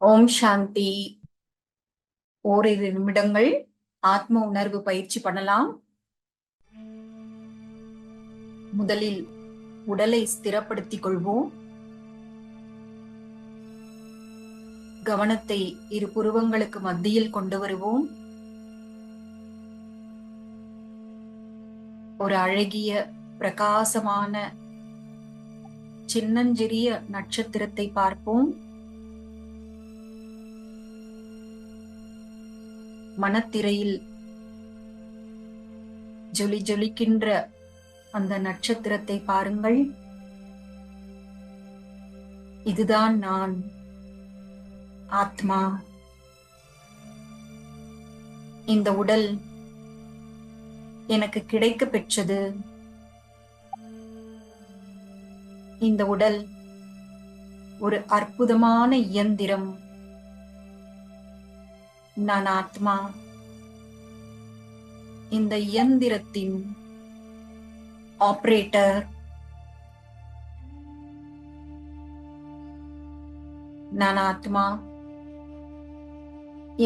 ஓம் சாந்தி. ஓரிரு நிமிடங்கள் ஆத்ம உணர்வு பயிற்சி பண்ணலாம். முதலில் உடலை ஸ்திரப்படுத்திக் கொள்வோம். கவனத்தை இரு புருவங்களுக்கு மத்தியில் கொண்டு வருவோம். ஒரு அழகிய பிரகாசமான சின்னஞ்சிறிய நட்சத்திரத்தை பார்ப்போம். மனத்திரையில் ஜொலி ஜொலிக்கின்ற அந்த நட்சத்திரத்தை பாருங்கள். இதுதான் நான், ஆத்மா. இந்த உடல் எனக்கு கிடைக்க பெற்றது. இந்த உடல் ஒரு அற்புதமான இயந்திரம். நான் ஆத்மா. இந்த இயந்திரத்தின் ஆபரேட்டர். நான் ஆத்மா.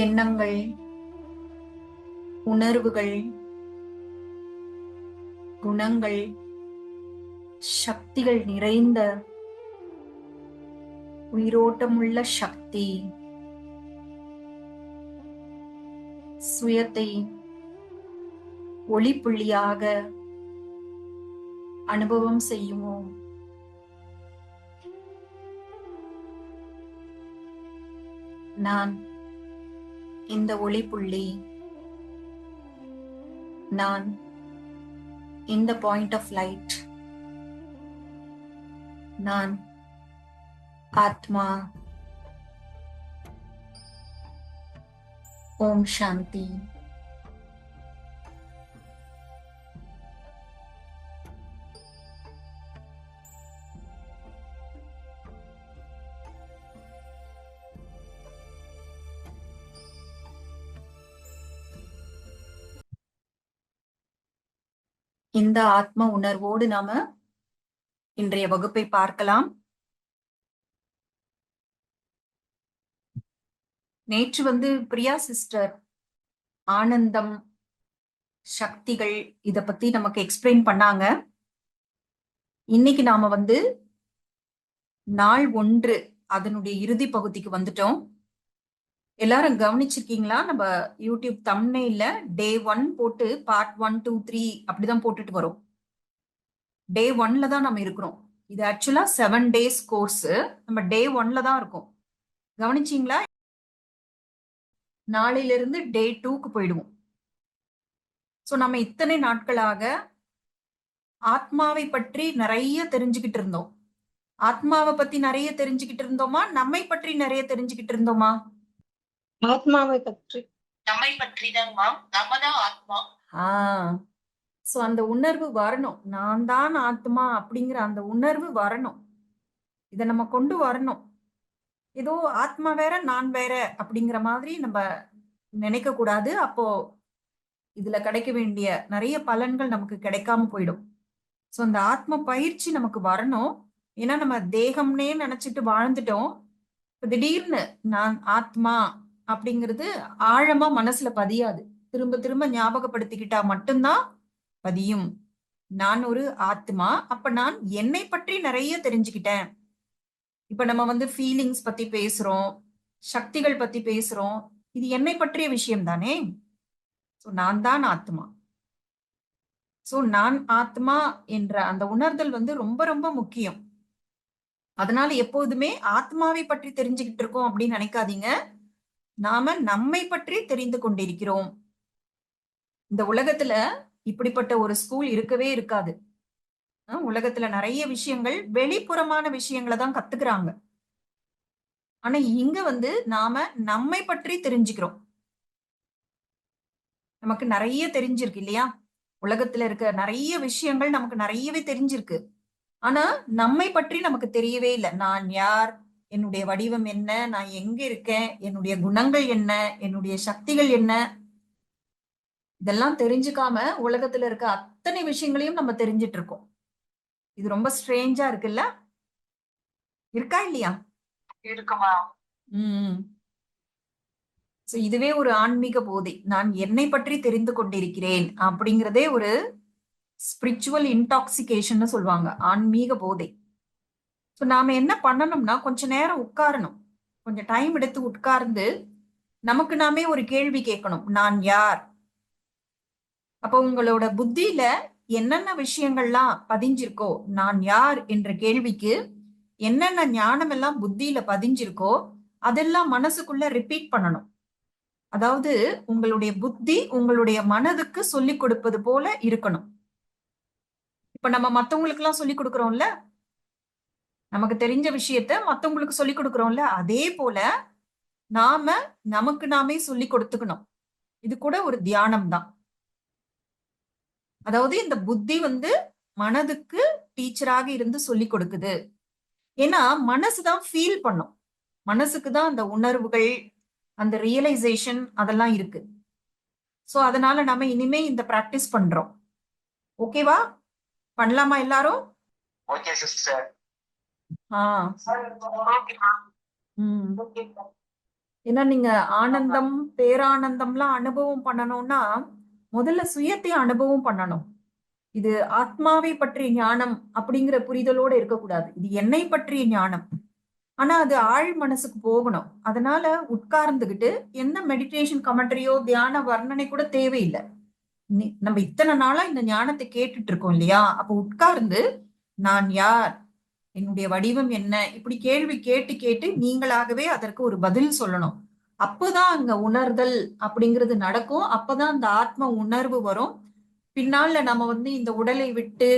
எண்ணங்கள், உணர்வுகள், குணங்கள், சக்திகள் நிறைந்த உயிரோட்டமுள்ள சக்தி. சுயத்தை ஒளிப்புள்ளியாக அனுபவம் செய்யுவோம். நான் இந்த ஒளிப்புள்ளி. நான் இந்த பாயிண்ட் ஆஃப் லைட். நான் ஆத்மா. ஓம் சாந்தி. இந்த ஆத்ம உணர்வோடு நாம இன்றைய வகுப்பை பார்க்கலாம். நேற்று பிரியா சிஸ்டர் ஆனந்தம், சக்திகள் இத பத்தி நமக்கு எக்ஸ்பிளைன் பண்ணாங்க. இன்னைக்கு நாம நாள் 1 அதனுடைய இறுதி பகுதிக்கு வந்துட்டோம். எல்லாரும் கவனிச்சிருக்கீங்களா? நம்ம யூடியூப் தம்ப்நெயில்ல டே 1 போட்டு பார்ட் 1, 2, 3 அப்படிதான் போட்டுட்டு வரோம். டே 1ல தான் நம்ம இருக்கிறோம். இது ஆக்சுவலா 7 days கோர்ஸ். நம்ம டே 1ல தான் இருக்கோம். கவனிச்சீங்களா? நாளையில இருந்து டே 2க்கு போயிடுவோம். சோ நம்ம இத்தனை நாட்களாக ஆத்மாவை பற்றி நிறைய தெரிஞ்சுக்கிட்டு இருந்தோம். ஆத்மாவை பத்தி நிறைய தெரிஞ்சுக்கிட்டு இருந்தோமா? நம்மை பற்றி நிறைய தெரிஞ்சுக்கிட்டு இருந்தோமா? ஆத்மாவை பற்றி. நம்மை பற்றி தான்மா. நம்ம தான் ஆத்மா. சோ அந்த உணர்வு வரணும். நான் தான் ஆத்மா அப்படிங்கிற அந்த உணர்வு வரணும். இத நம்ம கொண்டு வரணும். ஏதோ ஆத்மா வேற நான் வேற அப்படிங்கிற மாதிரி நம்ம நினைக்க கூடாது. அப்போ இதுல கிடைக்க வேண்டிய நிறைய பலன்கள் நமக்கு கிடைக்காம போயிடும். சோ அந்த ஆத்ம பயிற்சி நமக்கு வரணும். ஏன்னா நம்ம தேகம்னே நினைச்சிட்டு வாழ்ந்துட்டோம். திடீர்னு நான் ஆத்மா அப்படிங்கிறது ஆழமா மனசுல பதியாது. திரும்ப திரும்ப ஞாபகப்படுத்திக்கிட்டா மட்டும்தான் பதியும். நான் ஒரு ஆத்மா. அப்ப நான் என்னை பற்றி நிறைய தெரிஞ்சுக்கிட்டேன். இப்ப நம்ம ஃபீலிங்ஸ் பத்தி பேசுறோம், சக்திகள் பத்தி பேசுறோம். இது என்னை பற்றிய விஷயம் தானே. சோ நான் தான் ஆத்மா. சோ நான் ஆத்மா என்ற அந்த உணர்தல் ரொம்ப ரொம்ப முக்கியம். அதனால எப்போதுமே ஆத்மாவை பற்றி தெரிஞ்சுக்கிட்டு இருக்கோம் அப்படின்னு நினைக்காதீங்க. நாம நம்மை பற்றி தெரிந்து கொண்டிருக்கிறோம். இந்த உலகத்துல இப்படிப்பட்ட ஒரு ஸ்கூல் இருக்கவே இருக்காது. உலகத்துல நிறைய விஷயங்கள் வெளிப்புறமான விஷயங்களை தான் கத்துக்கிறாங்க. ஆனா இங்க நாம நம்மை பற்றி தெரிஞ்சுக்கிறோம். நமக்கு நிறைய தெரிஞ்சிருக்கு இல்லையா? உலகத்துல இருக்க நிறைய விஷயங்கள் நமக்கு நிறையவே தெரிஞ்சிருக்கு. ஆனா நம்மை பற்றி நமக்கு தெரியவே இல்லை. நான் யார், என்னுடைய வடிவம் என்ன, நான் எங்க இருக்கேன், என்னுடைய குணங்கள் என்ன, என்னுடைய சக்திகள் என்ன, இதெல்லாம் தெரிஞ்சுக்காம உலகத்துல இருக்க அத்தனை விஷயங்களையும் நம்ம தெரிஞ்சிட்டு இருக்கோம். இது ரொம்ப ஸ்ட்ரேஞ்சா இருக்குல்ல? இருக்கா இல்லையா? இருக்குமா? உம் சோ இதுவே ஒரு ஆன்மீக போதை. நான் என்னை பற்றி தெரிந்து கொண்டிருக்கிறேன் அப்படிங்கிறதே ஒரு ஸ்பிரிச்சுவல் இன்டாக்சிகேஷன் சொல்லுவாங்க, ஆன்மீக போதை. ஸோ நாம என்ன பண்ணணும்னா கொஞ்ச நேரம் உட்காரணும், கொஞ்சம் டைம் எடுத்து உட்கார்ந்து நமக்கு நாமே ஒரு கேள்வி கேட்கணும், நான் யார்? அப்போ உங்களோட புத்தியில என்னென்ன விஷயங்கள்லாம் பதிஞ்சிருக்கோ, நான் யார் என்ற கேள்விக்கு என்னென்ன ஞானம் எல்லாம் புத்தியில பதிஞ்சிருக்கோ அதெல்லாம் மனசுக்குள்ள ரிப்பீட் பண்ணணும். அதாவது உங்களுடைய புத்தி உங்களுடைய மனதுக்கு சொல்லிக் கொடுப்பது போல இருக்கணும். இப்ப நம்ம மத்தவங்களுக்கு எல்லாம் சொல்லிக் கொடுக்கறோம்ல, நமக்கு தெரிஞ்ச விஷயத்த மத்தவங்களுக்கு சொல்லிக் கொடுக்கறோம்ல, அதே போல நாம நமக்கு நாமே சொல்லி கொடுத்துக்கணும். இது கூட ஒரு தியானம் தான். அதாவது இந்த புத்தி மனதுக்கு டீச்சராக இருந்து சொல்லி கொடுக்குது. ஏன்னா மனசுதான் ஃபீல் பண்ணும், மனசுக்கு தான் அந்த உணர்வுகள், அந்த ரியலைசேஷன் அதெல்லாம் இருக்கு. சோ அதனால நம்ம இனிமே இந்த பிராக்டிஸ் பண்றோம். ஓகேவா? பண்ணலாமா எல்லாரும்? Okay sister. ஆஹ் உம் ஏன்னா நீங்க ஆனந்தம் பேரானந்தம்லாம் அனுபவம் பண்ணணும்னா முதல்ல சுயத்தை அனுபவம் பண்ணணும். இது ஆத்மாவை பற்றிய ஞானம் அப்படிங்கிற புரிதலோட இருக்கக்கூடாது. இது என்னை பற்றிய ஞானம். ஆனா அது ஆழ் மனசுக்கு போகணும். அதனால உட்கார்ந்துகிட்டு என்ன மெடிடேஷன் கமெண்ட்ரியோ தியான வர்ணனை கூட தேவையில்லை. நம்ம இத்தனை நாளா இந்த ஞானத்தை கேட்டுட்டு இருக்கோம் இல்லையா? அப்ப உட்கார்ந்து நான் யார், என்னுடைய வடிவம் என்ன, இப்படி கேள்வி கேட்டு கேட்டு நீங்களாகவே அதற்கு ஒரு பதில் சொல்லணும். அப்பதான் அங்க உணர்தல் அப்படிங்கிறது நடக்கும். அப்பதான் அந்த ஆத்ம உணர்வு வரும். பின்னால நம்ம இந்த உடலை விட்டு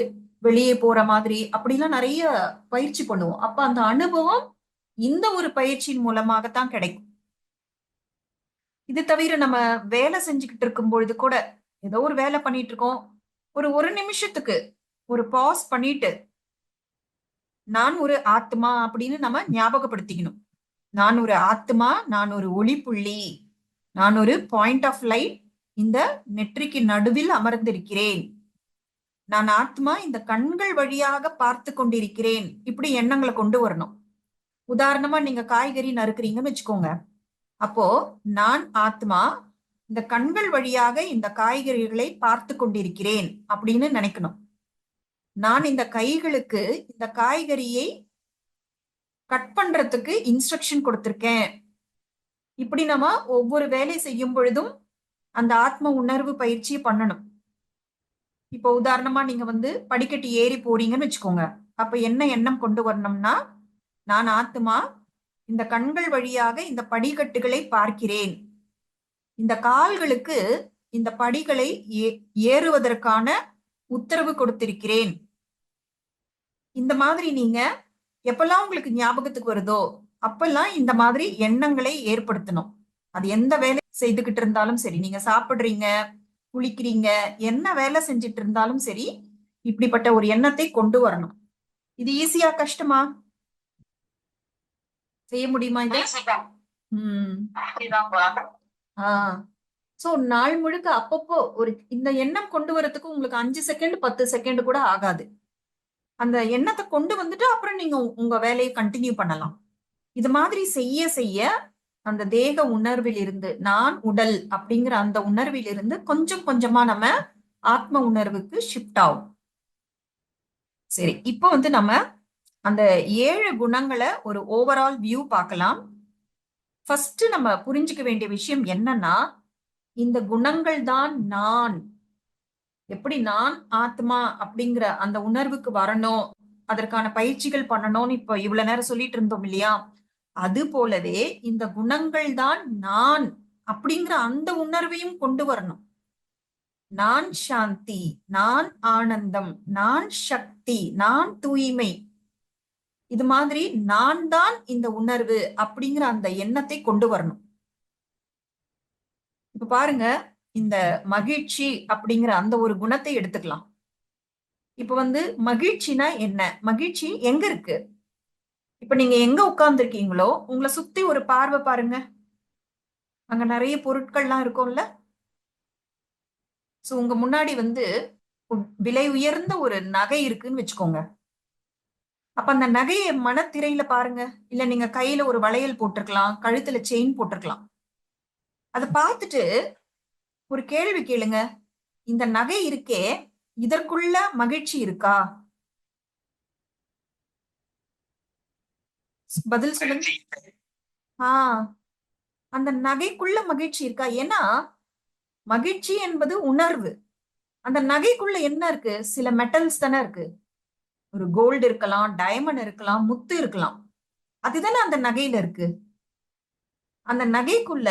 வெளியே போற மாதிரி அப்படிலாம் நிறைய பயிற்சி பண்ணுவோம். அப்ப அந்த அனுபவம் இந்த ஒரு பயிற்சியின் மூலமாகத்தான் கிடைக்கும். இது தவிர நம்ம வேலை செஞ்சுக்கிட்டு இருக்கும் பொழுது கூட, ஏதோ ஒரு வேலை பண்ணிட்டு இருக்கோம், ஒரு நிமிஷத்துக்கு ஒரு பாஸ் பண்ணிட்டு நான் ஒரு ஆத்மா அப்படின்னு நம்ம ஞாபகப்படுத்திக்கணும். நான் ஒரு ஆத்மா, நான் ஒரு ஒளிப்புள்ளி, நான் ஒரு பாயிண்ட் ஆஃப் லைட், இந்த நெற்றிக்கு நடுவில் அமர்ந்திருக்கிறேன், நான் ஆத்மா, இந்த கண்கள் வழியாக பார்த்து கொண்டிருக்கிறேன், இப்படி எண்ணங்களை கொண்டு வரணும். உதாரணமா நீங்க காய்கறி நறுக்குறீங்கன்னு வச்சுக்கோங்க. அப்போ நான் ஆத்மா, இந்த கண்கள் வழியாக இந்த காய்கறிகளை பார்த்து கொண்டிருக்கிறேன் அப்படின்னு நினைக்கணும். நான் இந்த கைகளுக்கு இந்த காய்கறியை கட் பண்றதுக்கு இன்ஸ்ட்ரக்ஷன் கொடுத்திருக்கேன். இப்படி நம்ம ஒவ்வொரு வேலை செய்யும் பொழுதும் அந்த ஆத்ம உணர்வு பயிற்சியை பண்ணணும். இப்போ உதாரணமா நீங்க படிக்கட்டு ஏறி போறீங்கன்னு வச்சுக்கோங்க. அப்ப என்ன எண்ணம் கொண்டு வரணும்னா, நான் ஆத்மா, இந்த கண்கள் வழியாக இந்த படிக்கட்டுகளை பார்க்கிறேன், இந்த கால்களுக்கு இந்த படிகளை ஏறுவதற்கான உத்தரவு கொடுத்திருக்கிறேன். இந்த மாதிரி நீங்க எப்பெல்லாம் உங்களுக்கு ஞாபகத்துக்கு வருதோ அப்பெல்லாம் இந்த மாதிரி எண்ணங்களை ஏற்படுத்தணும். அது எந்த வேலை செய்துகிட்டு இருந்தாலும் சரி, நீங்க சாப்பிடுறீங்க, குளிக்கிறீங்க, என்ன வேலை செஞ்சிட்டு இருந்தாலும் சரி, இப்படிப்பட்ட ஒரு எண்ணத்தை கொண்டு வரணும். இது ஈஸியா கஷ்டமா? செய்ய முடியுமா இதை? சோ நாள் முழுக்க அப்பப்போ ஒரு இந்த எண்ணம் கொண்டு வரதுக்கு உங்களுக்கு 5 செகண்ட் 10 செகண்ட் கூட ஆகாது. அந்த எண்ணத்தை கொண்டு வந்துட்டு அப்புறம் நீங்க உங்க வேலையை கண்டினியூ பண்ணலாம். இது மாதிரி செய்ய செய்ய அந்த தேக உணர்வில் இருந்து, நான் உடல் அப்படிங்கிற அந்த உணர்வில் இருந்து கொஞ்சம் கொஞ்சமா நம்ம ஆத்ம உணர்வுக்கு ஷிஃப்ட் ஆகும். சரி, இப்போ நம்ம அந்த 7 குணங்களை ஒரு ஓவரால் வியூ பார்க்கலாம். ஃபர்ஸ்ட் நம்ம புரிஞ்சுக்க வேண்டிய விஷயம் என்னன்னா, இந்த குணங்கள் தான் நான். எப்படி நான் ஆத்மா அப்படிங்கிற அந்த உணர்வுக்கு வரணும், அதற்கான பயிற்சிகள் பண்ணணும்னு இப்ப இவ்வளவு நேரம் சொல்லிட்டு இருந்தோம் இல்லையா? அது போலவே இந்த குணங்கள் தான் நான் அப்படிங்கிற அந்த உணர்வையும் கொண்டு வரணும். நான் சாந்தி, நான் ஆனந்தம், நான் சக்தி, நான் தூய்மை, இது மாதிரி நான் தான் இந்த உணர்வு அப்படிங்கிற அந்த எண்ணத்தை கொண்டு வரணும். இப்ப பாருங்க, இந்த மகிழ்ச்சி அப்படிங்கிற அந்த ஒரு குணத்தை எடுத்துக்கலாம். இப்ப மகிழ்ச்சினா என்ன? மகிழ்ச்சி எங்க இருக்கு? இப்ப நீங்க எங்க உட்கார்ந்து இருக்கீங்களோ உங்களை சுத்தி ஒரு பார்வை பாருங்க. அங்க நிறைய பொருட்கள்லாம் இருக்கும்ல. சோ உங்க முன்னாடி விலை உயர்ந்த ஒரு நகை இருக்குன்னு வச்சுக்கோங்க. அப்ப அந்த நகையை மனத்திரையில பாருங்க. இல்ல நீங்க கையில ஒரு வளையல் போட்டிருக்கலாம், கழுத்துல செயின் போட்டிருக்கலாம். அதை பார்த்துட்டு ஒரு கேள்வி கேளுங்க. இந்த நகை இருக்கே, இதற்குள்ள மகிழ்ச்சி இருக்கா? பதில் சொல்லுங்க. ஆஹ் அந்த நகைக்குள்ள மகிழ்ச்சி இருக்கா? ஏன்னா மகிழ்ச்சி என்பது உணர்வு. அந்த நகைக்குள்ள என்ன இருக்கு? சில மெட்டல்ஸ் தானே இருக்கு. ஒரு கோல்டு இருக்கலாம், டைமண்ட் இருக்கலாம், முத்து இருக்கலாம். அதுதானே அந்த நகையில இருக்கு. அந்த நகைக்குள்ள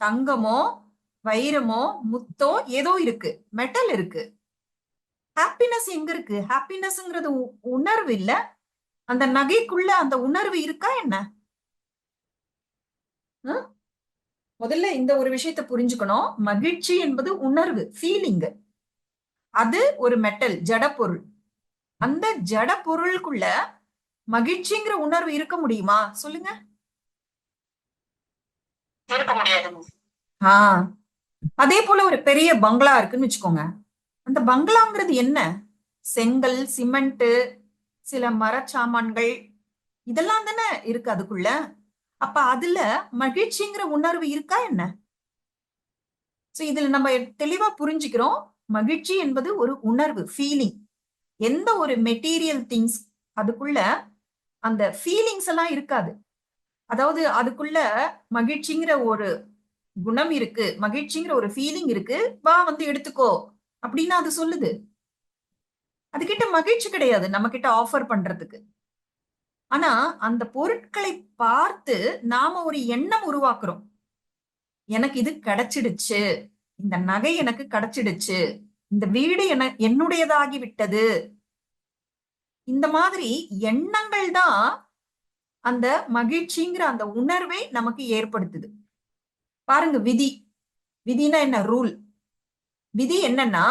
தங்கமோ வைரமோ முத்தோ ஏதோ இருக்கு, மெட்டல் இருக்கு. ஹாப்பினஸ் எங்க இருக்கு? ஹாப்பினஸ்ங்கிறது உணர்வு இல்ல. அந்த நகைக்குள்ள அந்த உணர்வு இருக்கா என்ன? முதல்ல இந்த ஒரு விஷயத்தை புரிஞ்சுக்கணும். மகிழ்ச்சி என்பது உணர்வு, ஃபீலிங். அது ஒரு மெட்டல், ஜட பொருள். அந்த ஜட பொருளுக்குள்ள மகிழ்ச்சிங்கிற உணர்வு இருக்க முடியுமா? சொல்லுங்க. இருக்க முடியாது. அதே போல ஒரு பெரிய பங்களா இருக்குன்னு வச்சுக்கோங்க. அந்த பங்களாங்கிறது என்ன? செங்கல், சிமெண்ட், சில மரச்சாமான்கள், இதெல்லாம் தானே இருக்கு அதுக்குள்ள. அப்ப அதுல மகிழ்ச்சிங்கிற உணர்வு இருக்கா என்ன? சோ இதுல நம்ம தெளிவா புரிஞ்சுக்கிறோம். மகிழ்ச்சி என்பது ஒரு உணர்வு, ஃபீலிங். எந்த ஒரு மெட்டீரியல் திங்ஸ் அதுக்குள்ள அந்த ஃபீலிங்ஸ் எல்லாம் இருக்காது. அதாவது அதுக்குள்ள மகிழ்ச்சிங்கிற ஒரு குணம் இருக்கு, மகிழ்ச்சிங்கிற ஒரு ஃபீலிங் இருக்கு, வா வந்து எடுத்துக்கோ அப்படின்னு அது சொல்லுது. அதுகிட்ட மகிழ்ச்சி கிடையாது நம்ம கிட்ட ஆஃபர் பண்றதுக்கு. ஆனா அந்த பொருட்களை பார்த்து நாம ஒரு எண்ணம் உருவாக்குறோம். எனக்கு இது கிடைச்சிடுச்சு, இந்த நகை எனக்கு கிடைச்சிடுச்சு, இந்த வீடு என்னுடையதாகி விட்டது. இந்த மாதிரி எண்ணங்கள் தான் அந்த மகிழ்ச்சிங்கிற அந்த உணர்வை நமக்கு ஏற்படுத்துது. பாருங்க, விதி. விதினா என்ன? ரூல். விதி என்னன்னா,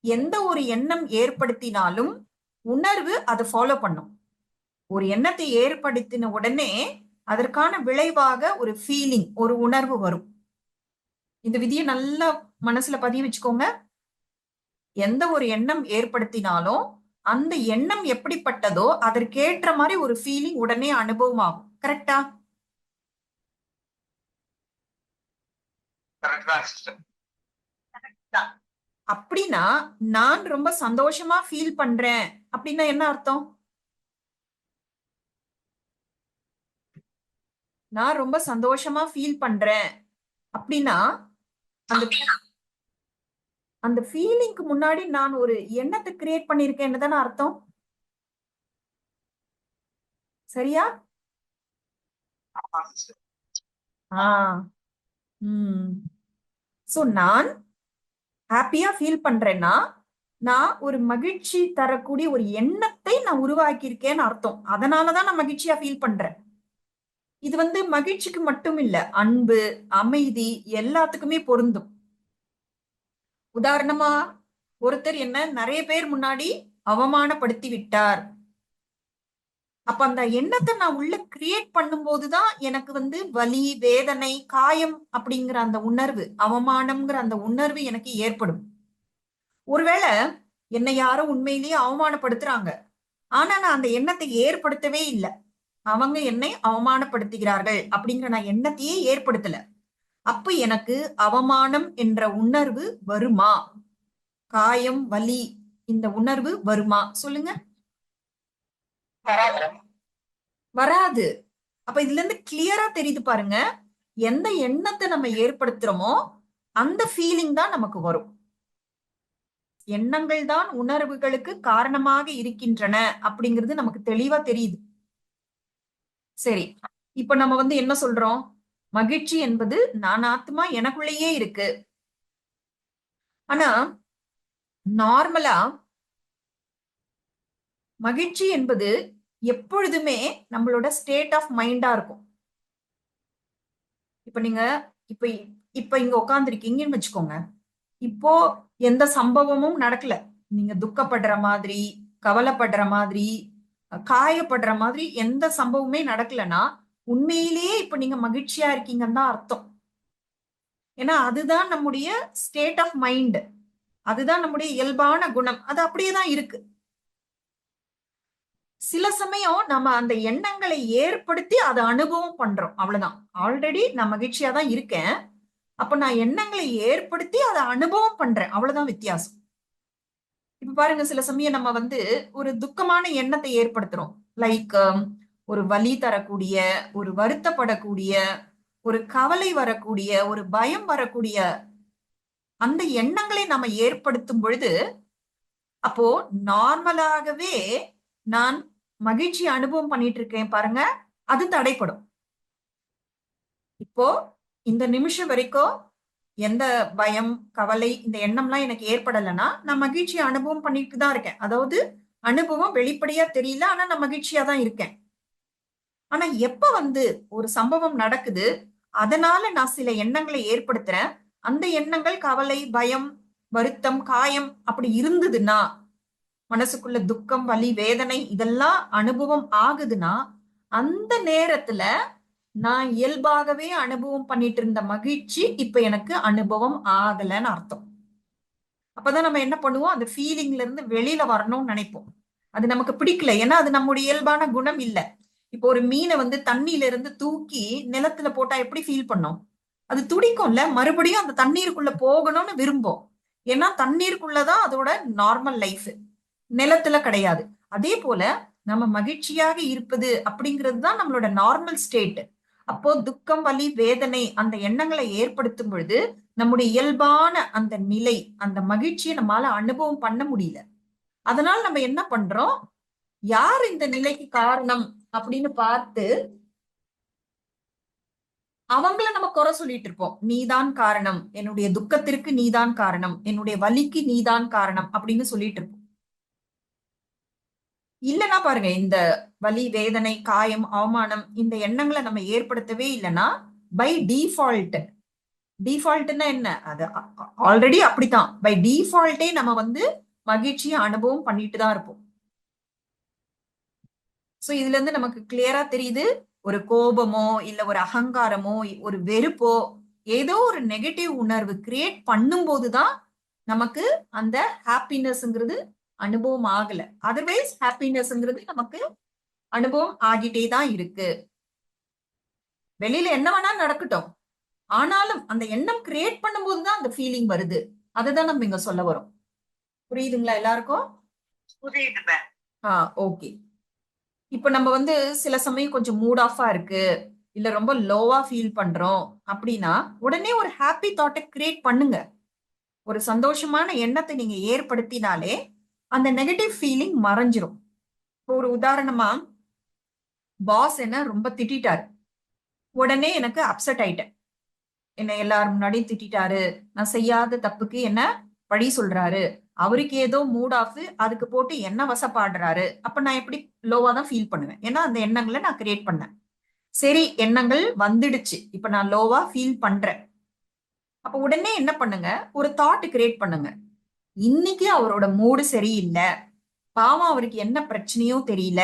எந்த ஒரு எண்ணம் ஏற்படுத்தினாலும் உணர்வு அதை ஃபாலோ பண்ணும். ஒரு எண்ணத்தை ஏற்படுத்தின உடனே அதற்கான விளைவாக ஒரு ஃபீலிங், ஒரு உணர்வு வரும். இந்த விதியை நல்லா மனசுல பதிய வச்சுக்கோங்க. எந்த ஒரு எண்ணம் ஏற்படுத்தினாலும் அந்த எண்ணம் எப்படிப்பட்டதோ அதற்கேற்ற மாதிரி ஒரு ஃபீலிங் உடனே அனுபவம் ஆகும். கரெக்டா? அப்படின்னா நான் ரொம்ப சந்தோஷமா ஃபீல் பண்றேன் அப்படின்னா என்ன அர்த்தம்? நான் ரொம்ப சந்தோஷமா ஃபீல் பண்றேன் அப்படின்னா அந்த அந்த ஃபீலிங்க்கு முன்னாடி நான் ஒரு எண்ணத்தை கிரியேட் பண்ணிருக்கேன்னு தானே அர்த்தம். சரியா? சோ நான் ஹாப்பியா ஃபீல் பண்றேன்னா நான் ஒரு மகிழ்ச்சி தரக்கூடிய ஒரு எண்ணத்தை நான் உருவாக்கி இருக்கேன்னு அர்த்தம். அதனாலதான் நான் மகிழ்ச்சியா ஃபீல் பண்றேன். இது வந்து மகிழ்ச்சிக்கு மட்டும் இல்ல, அன்பு, அமைதி எல்லாத்துக்குமே பொருந்தும். உதாரணமா ஒருத்தர் என்ன நிறைய பேர் முன்னாடி அவமானப்படுத்தி விட்டார். அப்ப அந்த எண்ணத்தை நான் உள்ள கிரியேட் பண்ணும்போதுதான் எனக்கு வந்து வலி, வேதனை, காயம் அப்படிங்கிற அந்த உணர்வு, அவமானம்ங்கிற அந்த உணர்வு எனக்கு ஏற்படும். ஒருவேளை என்னை யாரும் உண்மையிலேயே அவமானப்படுத்துறாங்க, ஆனா நான் அந்த எண்ணத்தை ஏற்படுத்தவே இல்லை. அவங்க என்னை அவமானப்படுத்துகிறார்கள் அப்படிங்கிற நான் எண்ணத்தையே ஏற்படுத்தல. அப்ப எனக்கு அவமானம் என்ற உணர்வு வருமா? காயம், வலி, இந்த உணர்வு வருமா? சொல்லுங்க. வராது. அப்ப இதுல இருந்து கிளியரா தெரியுது பாருங்க. எந்த எண்ணத்தை நம்ம ஏற்படுத்துறோமோ அந்த ஃபீலிங் தான் நமக்கு வரும். எண்ணங்கள் தான் உணர்வுகளுக்கு காரணமாக இருக்கின்றன அப்படிங்கிறது நமக்கு தெளிவா தெரியுது. சரி, இப்ப நம்ம வந்து என்ன சொல்றோம்? மகிழ்ச்சி என்பது நான் ஆத்மா, எனக்குள்ளேயே இருக்கு. ஆனா நார்மலா மகிழ்ச்சி என்பது எப்பொழுதுமே நம்மளோட ஸ்டேட் ஆஃப் மைண்டா இருக்கும். இப்ப நீங்க இப்ப இப்ப இங்க உட்கார்ந்துருக்கீங்கன்னு வச்சுக்கோங்க. இப்போ எந்த சம்பவமும் நடக்கல. நீங்க துக்கப்படுற மாதிரி, கவலைப்படுற மாதிரி, காயப்படுற மாதிரி எந்த சம்பவமே நடக்கலன்னா உண்மையிலேயே இப்ப நீங்க மகிழ்ச்சியா இருக்கீங்கன்னு தான் அர்த்தம். ஏன்னா அதுதான் நம்முடைய ஸ்டேட் ஆஃப் மைண்ட், அதுதான் நம்முடைய இயல்பான குணம். அது அப்படியே தான் இருக்கு. சில சமயம் நம்ம அந்த எண்ணங்களை ஏற்படுத்தி அதை அனுபவம் பண்றோம், அவ்வளவுதான். ஆல்ரெடி நான் மகிழ்ச்சியா தான் இருக்கேன், அப்ப நான் எண்ணங்களை ஏற்படுத்தி அதை அனுபவம் பண்றேன், அவ்வளவுதான் வித்தியாசம். இப்ப பாருங்க, சில சமயம் நம்ம ஒரு துக்கமான எண்ணத்தை ஏற்படுத்துறோம். லைக் ஒரு வலி தரக்கூடிய, ஒரு வருத்தப்படக்கூடிய, ஒரு கவலை வரக்கூடிய, ஒரு பயம் வரக்கூடிய அந்த எண்ணங்களை நம்ம ஏற்படுத்தும் பொழுது, அப்போ நார்மலாகவே நான் மகிழ்ச்சி அனுபவம் பண்ணிட்டு இருக்கேன் பாருங்க, அது தடைப்படும். இப்போ இந்த நிமிஷம் வரைக்கும் எந்த பயம், கவலை, இந்த எண்ணம்லாம் எனக்கு ஏற்படலைன்னா நான் மகிழ்ச்சி அனுபவம் பண்ணிட்டு தான் இருக்கேன். அதாவது அனுபவம் வெளிப்படையா தெரியல, ஆனா நான் மகிழ்ச்சியா தான் இருக்கேன். ஆனா எப்ப ஒரு சம்பவம் நடக்குது, அதனால நான் சில எண்ணங்களை ஏற்படுத்துறேன், அந்த எண்ணங்கள் கவலை, பயம், வருத்தம், காயம் அப்படி இருந்ததுன்னா, மனசுக்குள்ள துக்கம், வலி, வேதனை இதெல்லாம் அனுபவம் ஆகுதுன்னா, அந்த நேரத்துல நான் இயல்பாகவே அனுபவம் பண்ணிட்டு இருந்த மகிழ்ச்சி இப்ப எனக்கு அனுபவம் ஆகலைன்னு அர்த்தம். அப்பதான் நம்ம என்ன பண்ணுவோம், அந்த ஃபீலிங்ல இருந்து வெளியில வரணும்னு நினைப்போம். அது நமக்கு பிடிக்கல, ஏன்னா அது நம்முடைய இயல்பான குணம் இல்ல. இப்போ ஒரு மீனை தண்ணியில இருந்து தூக்கி நிலத்துல போட்டா எப்படி ஃபீல் பண்ணும்? அது துடிக்கும்ல, மறுபடியும் அந்த தண்ணீருக்குள்ள போகணும்னு விரும்பும். ஏன்னா தண்ணீருக்குள்ளதான் அதோட நார்மல் லைஃப், நிலத்துல கிடையாது. அதே போல நம்ம மகிழ்ச்சியாக இருப்பது அப்படிங்கிறது தான் நம்மளோட நார்மல் ஸ்டேட். அப்போ துக்கம், வலி, வேதனை அந்த எண்ணங்களை ஏற்படுத்தும் பொழுது நம்முடைய இயல்பான அந்த நிலை, அந்த மகிழ்ச்சியை நம்மளால அனுபவம் பண்ண முடியல. அதனால நம்ம என்ன பண்றோம், யார் இந்த நிலைக்கு காரணம் அப்படின்னு பார்த்து அவங்கள நம்ம குறை சொல்லிட்டு இருப்போம். நீதான் காரணம், என்னுடைய துக்கத்திற்கு நீதான் காரணம், என்னுடைய வலிக்கு நீதான் காரணம் அப்படின்னு சொல்லிட்டு இருப்போம். இல்லைன்னா பாருங்க, இந்த வலி, வேதனை, காயம், அவமானம் இந்த எண்ணங்களை நம்ம ஏற்படுத்தவே இல்லைன்னா பை டிஃபால்ட், டிஃபால்ட்னா என்ன, அது ஆல்ரெடி அப்படித்தான், பை டிஃபால்ட்டே நம்ம மகிழ்ச்சியை அனுபவம் பண்ணிட்டு தான் இருப்போம். சோ இதுல இருந்து நமக்கு கிளியரா தெரியுது, ஒரு கோபமோ இல்ல ஒரு அகங்காரமோ ஒரு வெறுப்போ ஏதோ ஒரு நெகட்டிவ் உணர்வு கிரியேட் பண்ணும் போதுதான் நமக்கு அந்த ஹாப்பினஸ்ங்கிறது அனுபவம் ஆகல. அதர்வைஸ் ஹாப்பினஸ்ங்கிறது நமக்கு அனுபவம் ஆகிட்டே தான் இருக்கு. வெளியில என்ன வேணா நடக்கட்டும், ஆனாலும் அந்த எண்ணம் கிரியேட் பண்ணும்போது தான் அந்த ஃபீலிங் வருது. அதுதான் நம்ம இங்க சொல்ல வரோம். புரியுதுங்களா எல்லாருக்கும்? புரியுது. ஓகே. இப்ப நம்ம சில சமயம் கொஞ்சம் மூட் ஆஃபா இருக்கு, இல்ல ரொம்ப லோவா ஃபீல் பண்றோம் அப்படின்னா உடனே ஒரு ஹாப்பி தாட்டை கிரியேட் பண்ணுங்க. ஒரு சந்தோஷமான எண்ணத்தை நீங்க ஏற்படுத்தினாலே அந்த நெகட்டிவ் ஃபீலிங் மறைஞ்சிரும். ஒரு உதாரணமா, பாஸ் என்ன ரொம்ப திட்டாரு, உடனே எனக்கு அப்செட் ஆயிட்டேன். என்ன எல்லாரும் முன்னாடியும் திட்டாரு, நான் செய்யாத தப்புக்கு என்ன பழி சொல்றாரு, அவருக்கு ஏதோ மூட் ஆஃப், அதுக்கு போட்டு என்ன வசப்பாடுறாரு. அப்ப நான் எப்படி லோவா தான் ஃபீல் பண்ணுவேன், ஏன்னா அந்த எண்ணங்களை நான் கிரியேட் பண்ணேன். சரி, எண்ணங்கள் வந்துடுச்சு, இப்ப நான் லோவா ஃபீல் பண்றேன். அப்ப உடனே என்ன பண்ணுங்க, ஒரு தாட் கிரியேட் பண்ணுங்க. இன்னைக்கு அவரோட மூடு சரியில்லை, பாவம் அவருக்கு என்ன பிரச்சனையோ தெரியல,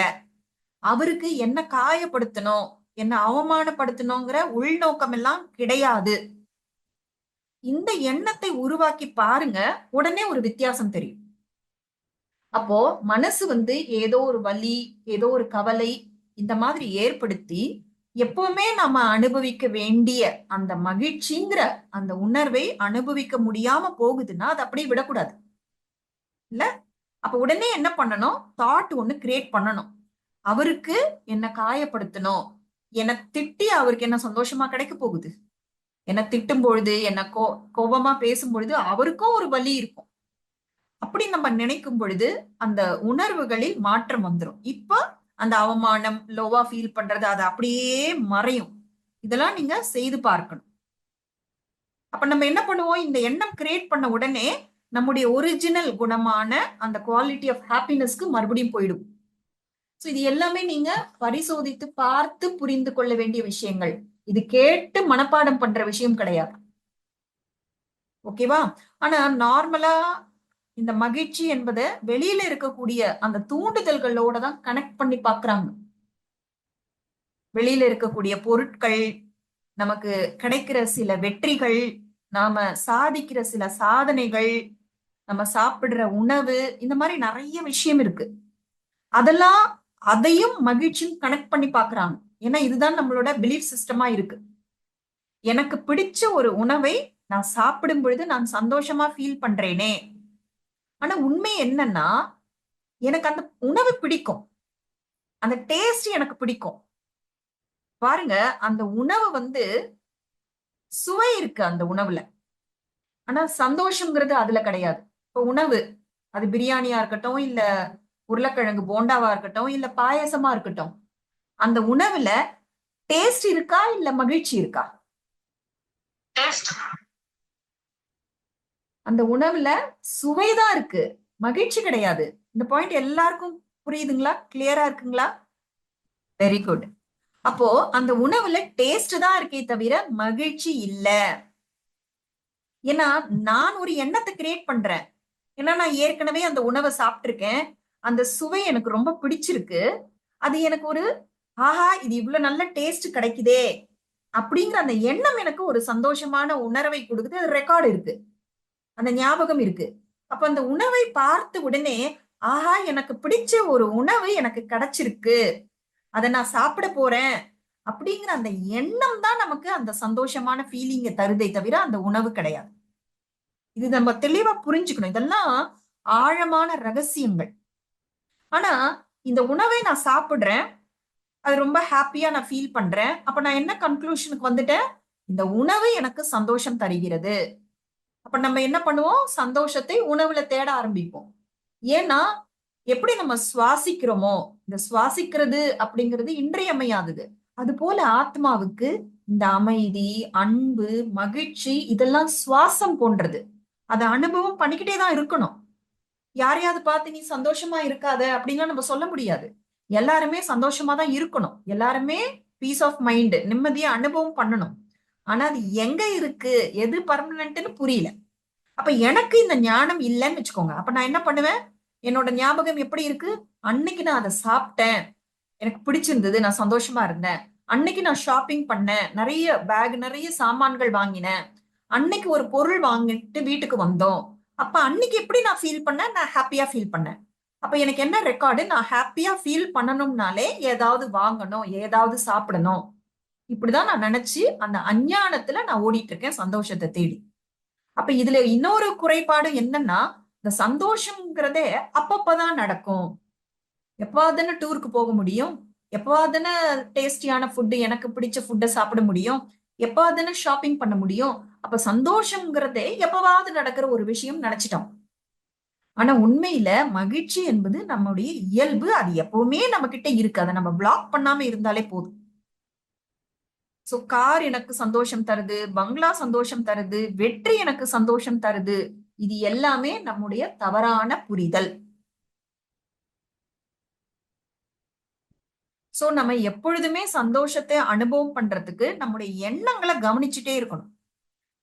அவருக்கு என்ன காயப்படுத்தணும், என்ன அவமானப்படுத்தணுங்கிற உள்நோக்கம் எல்லாம் கிடையாது. இந்த எண்ணத்தை உருவாக்கி பாருங்க, உடனே ஒரு வித்தியாசம் தெரியும். அப்போ மனசு ஏதோ ஒரு வலி, ஏதோ ஒரு கவலை இந்த மாதிரி ஏற்படுத்தி எப்பவுமே நம்ம அனுபவிக்க வேண்டிய அந்த மகிழ்ச்சிங்கிற அந்த உணர்வை அனுபவிக்க முடியாம போகுதுன்னா அதை அப்படியே விடக்கூடாது இல்ல. அப்ப உடனே என்ன பண்ணணும், தாட் ஒண்ணு கிரியேட் பண்ணணும். அவருக்கு என்ன காயப்படுத்தணும், என்னை திட்டி அவருக்கு என்ன சந்தோஷமா கிடைக்க போகுது, என்னை திட்டும் பொழுது, என்ன கோபமா பேசும் பொழுது அவருக்கும் ஒரு வலி இருக்கும். அப்படி நம்ம நினைக்கும் பொழுது அந்த உணர்வுகளில் மாற்றம் வந்துடும். இப்ப அந்த அவமானம், லோவா ஃபீல் பண்றது அது அப்படியே மறையும். இதெல்லாம் நீங்க செய்து பார்க்கணும். அப்ப நம்ம என்ன பண்ணுவோம், இந்த எண்ணம் கிரியேட் பண்ண உடனே நம்முடைய ஒரிஜினல் குணமான அந்த குவாலிட்டி ஆஃப் ஹாப்பினஸ்க்கு மறுபடியும் போயிடும். சோ இது எல்லாமே நீங்க பரிசோதித்து பார்த்து புரிந்து கொள்ள வேண்டிய விஷயங்கள். இது கேட்டு மனப்பாடம் பண்ற விஷயம் கிடையாது. ஓகேவா? ஆனா நார்மலா இந்த மகிழ்ச்சி என்பதை வெளியில இருக்கக்கூடிய அந்த தூண்டுதல்களோட தான் கனெக்ட் பண்ணி பாக்குறாங்க. வெளியில இருக்கக்கூடிய பொருட்கள், நமக்கு கிடைக்கிற சில வெற்றிகள், நாம சாதிக்கிற சில சாதனைகள், நம்ம சாப்பிடுற உணவு, இந்த மாதிரி நிறைய விஷயம் இருக்கு. அதெல்லாம் அதையும் மகிழ்ச்சியும் கனெக்ட் பண்ணி பாக்குறாங்க. ஏன்னா இதுதான் நம்மளோட பிலீஃப் சிஸ்டமா இருக்கு. எனக்கு பிடிச்ச ஒரு உணவை நான் சாப்பிடும் பொழுது நான் சந்தோஷமா ஃபீல் பண்றேனே. ஆனா உண்மை என்னன்னா, எனக்கு அந்த உணவு பிடிக்கும். அந்த டேஸ்ட் எனக்கு பிடிக்கும். பாருங்க, அந்த உணவு வந்து சுவை இருக்கு அந்த உணவுல. ஆனா சந்தோஷம்ங்கிறது அதுல கிடையாது. இப்ப உணவு, அது பிரியாணியா இருக்கட்டும், இல்ல உருளைக்கிழங்கு போண்டாவா இருக்கட்டும், இல்ல பாயாசமா இருக்கட்டும். அந்த உணவுல டேஸ்ட் இருக்கா இல்ல மகிழ்ச்சி இருக்கா? டேஸ்ட். அந்த உணவுல சுவைதான் இருக்கு, மகிழ்ச்சி கிடையாது. இந்த பாயிண்ட் எல்லாருக்கும் புரியுதுங்களா? கிளியரா இருக்குங்களா? Very good. அப்போ அந்த உணவுல டேஸ்ட் தான் இருக்கே தவிர மகிழ்ச்சி இல்ல. ஏன்னா நான் ஒரு எண்ணத்தை கிரியேட் பண்றேன். ஏன்னா நான் ஏற்கனவே அந்த உணவை சாப்பிட்டிருக்கேன். அந்த சுவை எனக்கு ரொம்ப பிடிச்சிருக்கு. அது எனக்கு ஒரு ஆஹா இது இவ்வளவு நல்ல டேஸ்ட் கிடைக்குதே அப்படிங்கிற அந்த எண்ணம் எனக்கு ஒரு சந்தோஷமான உணர்வை கொடுக்குது. அது ரெக்கார்டு இருக்கு, அந்த ஞாபகம் இருக்கு. அப்ப அந்த உணவை பார்த்த உடனே ஆஹா எனக்கு பிடிச்ச ஒரு உணவு எனக்கு கிடைச்சிருக்கு, அதை நான் சாப்பிட போறேன் அப்படிங்கிற அந்த எண்ணம் தான் நமக்கு அந்த சந்தோஷமான ஃபீலிங்கை தருதே தவிர அந்த உணவு கிடையாது. இது நம்ம தெளிவா புரிஞ்சுக்கணும். இதெல்லாம் ஆழமான ரகசியங்கள். ஆனா இந்த உணவை நான் சாப்பிடுறேன், அது ரொம்ப ஹாப்பியா நான் ஃபீல் பண்றேன். அப்ப நான் என்ன கன்க்ளூஷனுக்கு வந்துட்டேன்? இந்த உணவு எனக்கு சந்தோஷம் தருகிறது. அப்ப நம்ம என்ன பண்ணுவோம்? சந்தோஷத்தை உணவுல தேட ஆரம்பிப்போம். ஏன்னா எப்படி நம்ம சுவாசிக்கிறோமோ, இந்த சுவாசிக்கிறது அப்படிங்கிறது இன்றியமையாதது. அது போல ஆத்மாவுக்கு இந்த அமைதி, அன்பு, மகிழ்ச்சி இதெல்லாம் சுவாசம் போன்றது. அதை அனுபவம் பண்ணிக்கிட்டே தான் இருக்கணும். யாரையாவது பார்த்து நீ சந்தோஷமா இருக்காத அப்படின்லாம் நம்ம சொல்ல முடியாது. எல்லாருமே சந்தோஷமா தான் இருக்கணும். எல்லாருமே பீஸ் ஆஃப் மைண்ட், நிம்மதியா அனுபவம் பண்ணணும். ஆனா அது எங்க இருக்கு, எது பர்மனன்ட்னு புரியல. அப்ப எனக்கு இந்த ஞானம் இல்லைன்னு வச்சுக்கோங்க. அப்ப நான் என்ன பண்ணுவேன்? என்னோட ஞாபகம் எப்படி இருக்கு? அன்னைக்கு நான் அதை சாப்பிட்டேன், எனக்கு பிடிச்சிருந்தது, நான் சந்தோஷமா இருந்தேன். அன்னைக்கு நான் ஷாப்பிங் பண்ணேன், நிறைய பேக் நிறைய சாமான்கள் வாங்கினேன். அன்னைக்கு ஒரு பொருள் வாங்கிட்டு வீட்டுக்கு வந்தோம். அப்ப அன்னைக்கு எப்படி நான் ஃபீல் பண்ணேன்? நான் ஹாப்பியா ஃபீல் பண்ணேன். அப்ப எனக்கு என்ன ரெக்கார்டு? நான் ஹாப்பியா ஃபீல் பண்ணணும்னாலே ஏதாவது வாங்கணும், ஏதாவது சாப்பிடணும். இப்படிதான் நான் நினைச்சு அந்த அஞ்ஞானத்துல நான் ஓடிட்டு இருக்கேன் சந்தோஷத்தை தேடி. அப்ப இதுல இன்னொரு குறைபாடு என்னன்னா, இந்த சந்தோஷம்ங்கிறதே அப்பப்பதான் நடக்கும். எப்பாவதுன்னு டூருக்கு போக முடியும், எப்பாவதுன்னு டேஸ்டியான ஃபுட்டு, எனக்கு பிடிச்ச ஃபுட்டை சாப்பிட முடியும், எப்பாவதுன்னு ஷாப்பிங் பண்ண முடியும். அப்ப சந்தோஷம்ங்கிறதே எப்பவாவது நடக்கிற ஒரு விஷயம் நினைச்சிட்டோம். ஆனா உண்மையில மகிழ்ச்சி என்பது நம்முடைய இயல்பு. அது எப்பவுமே நம்ம கிட்ட இருக்கு. அதை நம்ம பிளாக் பண்ணாம இருந்தாலே போதும். சோ கார் எனக்கு சந்தோஷம் தருது, பங்களா சந்தோஷம் தருது, வெற்றி எனக்கு சந்தோஷம் தருது. இது எல்லாமே நம்முடைய தவறான புரிதல். சோ நம்ம எப்பொழுதுமே சந்தோஷத்தை அனுபவம் பண்றதுக்கு நம்முடைய எண்ணங்களை கவனிச்சுட்டே இருக்கணும்.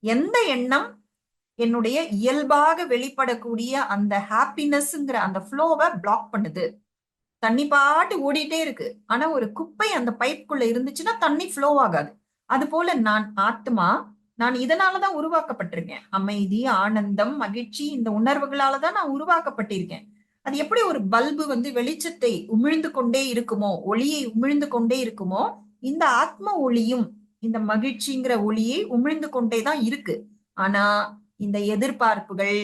எந்த எண்ணம் என்னுடைய இயல்பாக வெளிப்படக்கூடிய அந்த ஹாப்பினஸ்ங்கிற அந்த ஃப்ளோவை பிளாக் பண்ணுது? தண்ணி பாட்டு ஓடிட்டே இருக்கு, ஆனா ஒரு குப்பை அந்த பைப்புக்குள்ள இருந்துச்சுன்னா தண்ணி ஃப்ளோ ஆகாது. அது போல நான் ஆத்மா, நான் இதனாலதான் உருவாக்கப்பட்டிருக்கேன். அமைதி, ஆனந்தம், மகிழ்ச்சி இந்த உணர்வுகளாலதான் நான் உருவாக்கப்பட்டிருக்கேன். அது எப்படி ஒரு பல்பு வந்து வெளிச்சத்தை உமிழ்ந்து கொண்டே இருக்குமோ, ஒளியை உமிழ்ந்து கொண்டே இருக்குமோ, இந்த ஆத்ம ஒளியும் இந்த மகிழ்ச்சிங்கிற ஒளியை உமிழ்ந்து கொண்டேதான் இருக்கு. ஆனா இந்த எதிர்பார்ப்புகள்,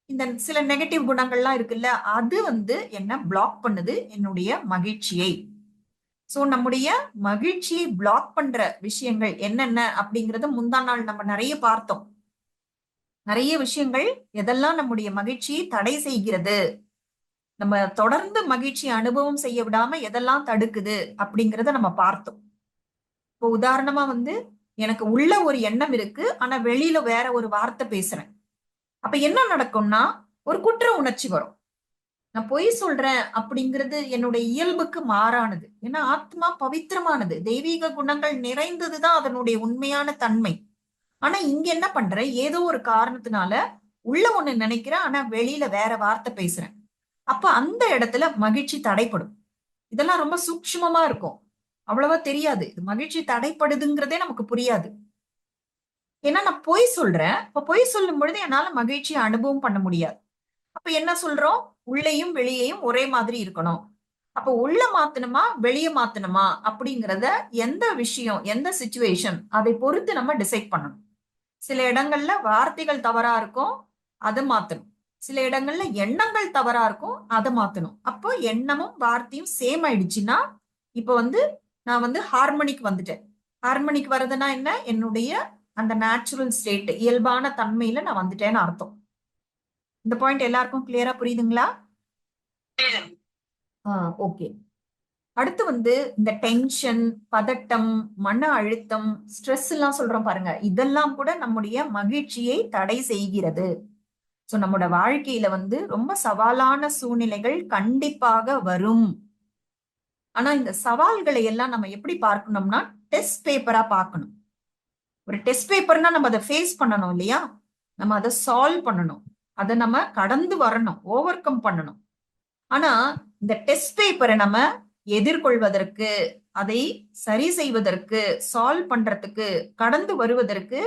இந்த சில நெகட்டிவ் குணங்கள்லாம் இருக்குல்ல, அது வந்து என்ன பிளாக் பண்ணுது? என்னுடைய மகிழ்ச்சியை. சோ நம்முடைய மகிழ்ச்சியை பிளாக் பண்ற விஷயங்கள் என்னென்ன அப்படிங்கறத முந்தா நாள் நம்ம நிறைய பார்த்தோம். நிறைய விஷயங்கள் எதெல்லாம் நம்முடைய மகிழ்ச்சியை தடை செய்கிறது, நம்ம தொடர்ந்து மகிழ்ச்சி அனுபவம் செய்ய விடாம எதெல்லாம் தடுக்குது அப்படிங்கறத நம்ம பார்த்தோம். இப்போ உதாரணமா வந்து எனக்கு உள்ள ஒரு எண்ணம் இருக்கு, ஆனா வெளியில வேற ஒரு வார்த்தை பேசுறேன். அப்ப என்ன நடக்கும்னா ஒரு குற்ற உணர்ச்சி வரும். நான் பொய் சொல்றேன் அப்படிங்கிறது என்னுடைய இயல்புக்கு மாறானது. ஏன்னா ஆத்மா பவித்திரமானது, தெய்வீக குணங்கள் நிறைந்ததுதான் அதனுடைய உண்மையான தன்மை. ஆனா இங்க என்ன பண்றேன்? ஏதோ ஒரு காரணத்தினால உள்ள ஒண்ணு நினைக்கிறேன், ஆனா வெளியில வேற வார்த்தை பேசுறேன். அப்ப அந்த இடத்துல மகிழ்ச்சி தடைப்படும். இதெல்லாம் ரொம்ப சூக்ஷ்மமா இருக்கும், அவ்வளவா தெரியாது. இது மகிழ்ச்சி தடைப்படுதுங்கிறதே நமக்கு புரியாது. ஏன்னா நான் பொய் சொல்றேன். இப்ப பொய் சொல்லும் பொழுது என்னால மகிழ்ச்சியை அனுபவம் பண்ண முடியாது. அப்ப என்ன சொல்றோம்? உள்ளேயும் வெளியேயும் ஒரே மாதிரி இருக்கணும். அப்ப உள்ள மாத்தணுமா வெளியே மாத்தணுமா அப்படிங்கறத எந்த விஷயம் எந்த சிச்சுவேஷன் அதை பொறுத்து நம்ம டிசைட் பண்ணணும். சில இடங்கள்ல வார்த்தைகள் தவறா இருக்கும், அதை மாத்தணும். சில இடங்கள்ல எண்ணங்கள் தவறா இருக்கும், அதை மாத்தணும். அப்போ எண்ணமும் வார்த்தையும் சேம் ஆயிடுச்சுன்னா இப்ப வந்து நான் வந்து ஹார்மோனிக் வந்துட்டேன். ஹார்மோனிக் வர்றதுன்னா என்ன? என்னுடைய அந்த நேச்சுரல் ஸ்டேட் இயல்பான தன்மையில நான் வந்துட்டேன்னு அர்த்தம். இந்த பாயிண்ட் எல்லாருக்கும் கிளியரா புரியுதுங்களா? ஓகே. அடுத்து வந்து இந்த டென்ஷன், பதட்டம், மன அழுத்தம், ஸ்ட்ரெஸ் எல்லாம் சொல்றோம் பாருங்க, இதெல்லாம் கூட நம்முடைய மகிழ்ச்சியை தடை செய்கிறது. சோ நம்மோட வாழ்க்கையில வந்து ரொம்ப சவாலான சூழ்நிலைகள் கண்டிப்பாக வரும். ஆனா இந்த சவால்களை எல்லாம் நம்ம எப்படி பார்க்கணும்னா டெஸ்ட் பேப்பரா பார்க்கணும். ஒரு டெஸ்ட் பேப்பர்னா நம்ம அதை ஃபேஸ் பண்ணணும் இல்லையா? நம்ம அதை சால்வ் பண்ணணும், அதை நம்ம கடந்து வரணும், ஓவர் கம் பண்ணணும். ஆனா இந்த டெஸ்ட் பேப்பரை நம்ம எதிர்கொள்வதற்கு, அதை சரி செய்வதற்கு, சால்வ் பண்றதுக்கு, கடந்து வருவதற்கு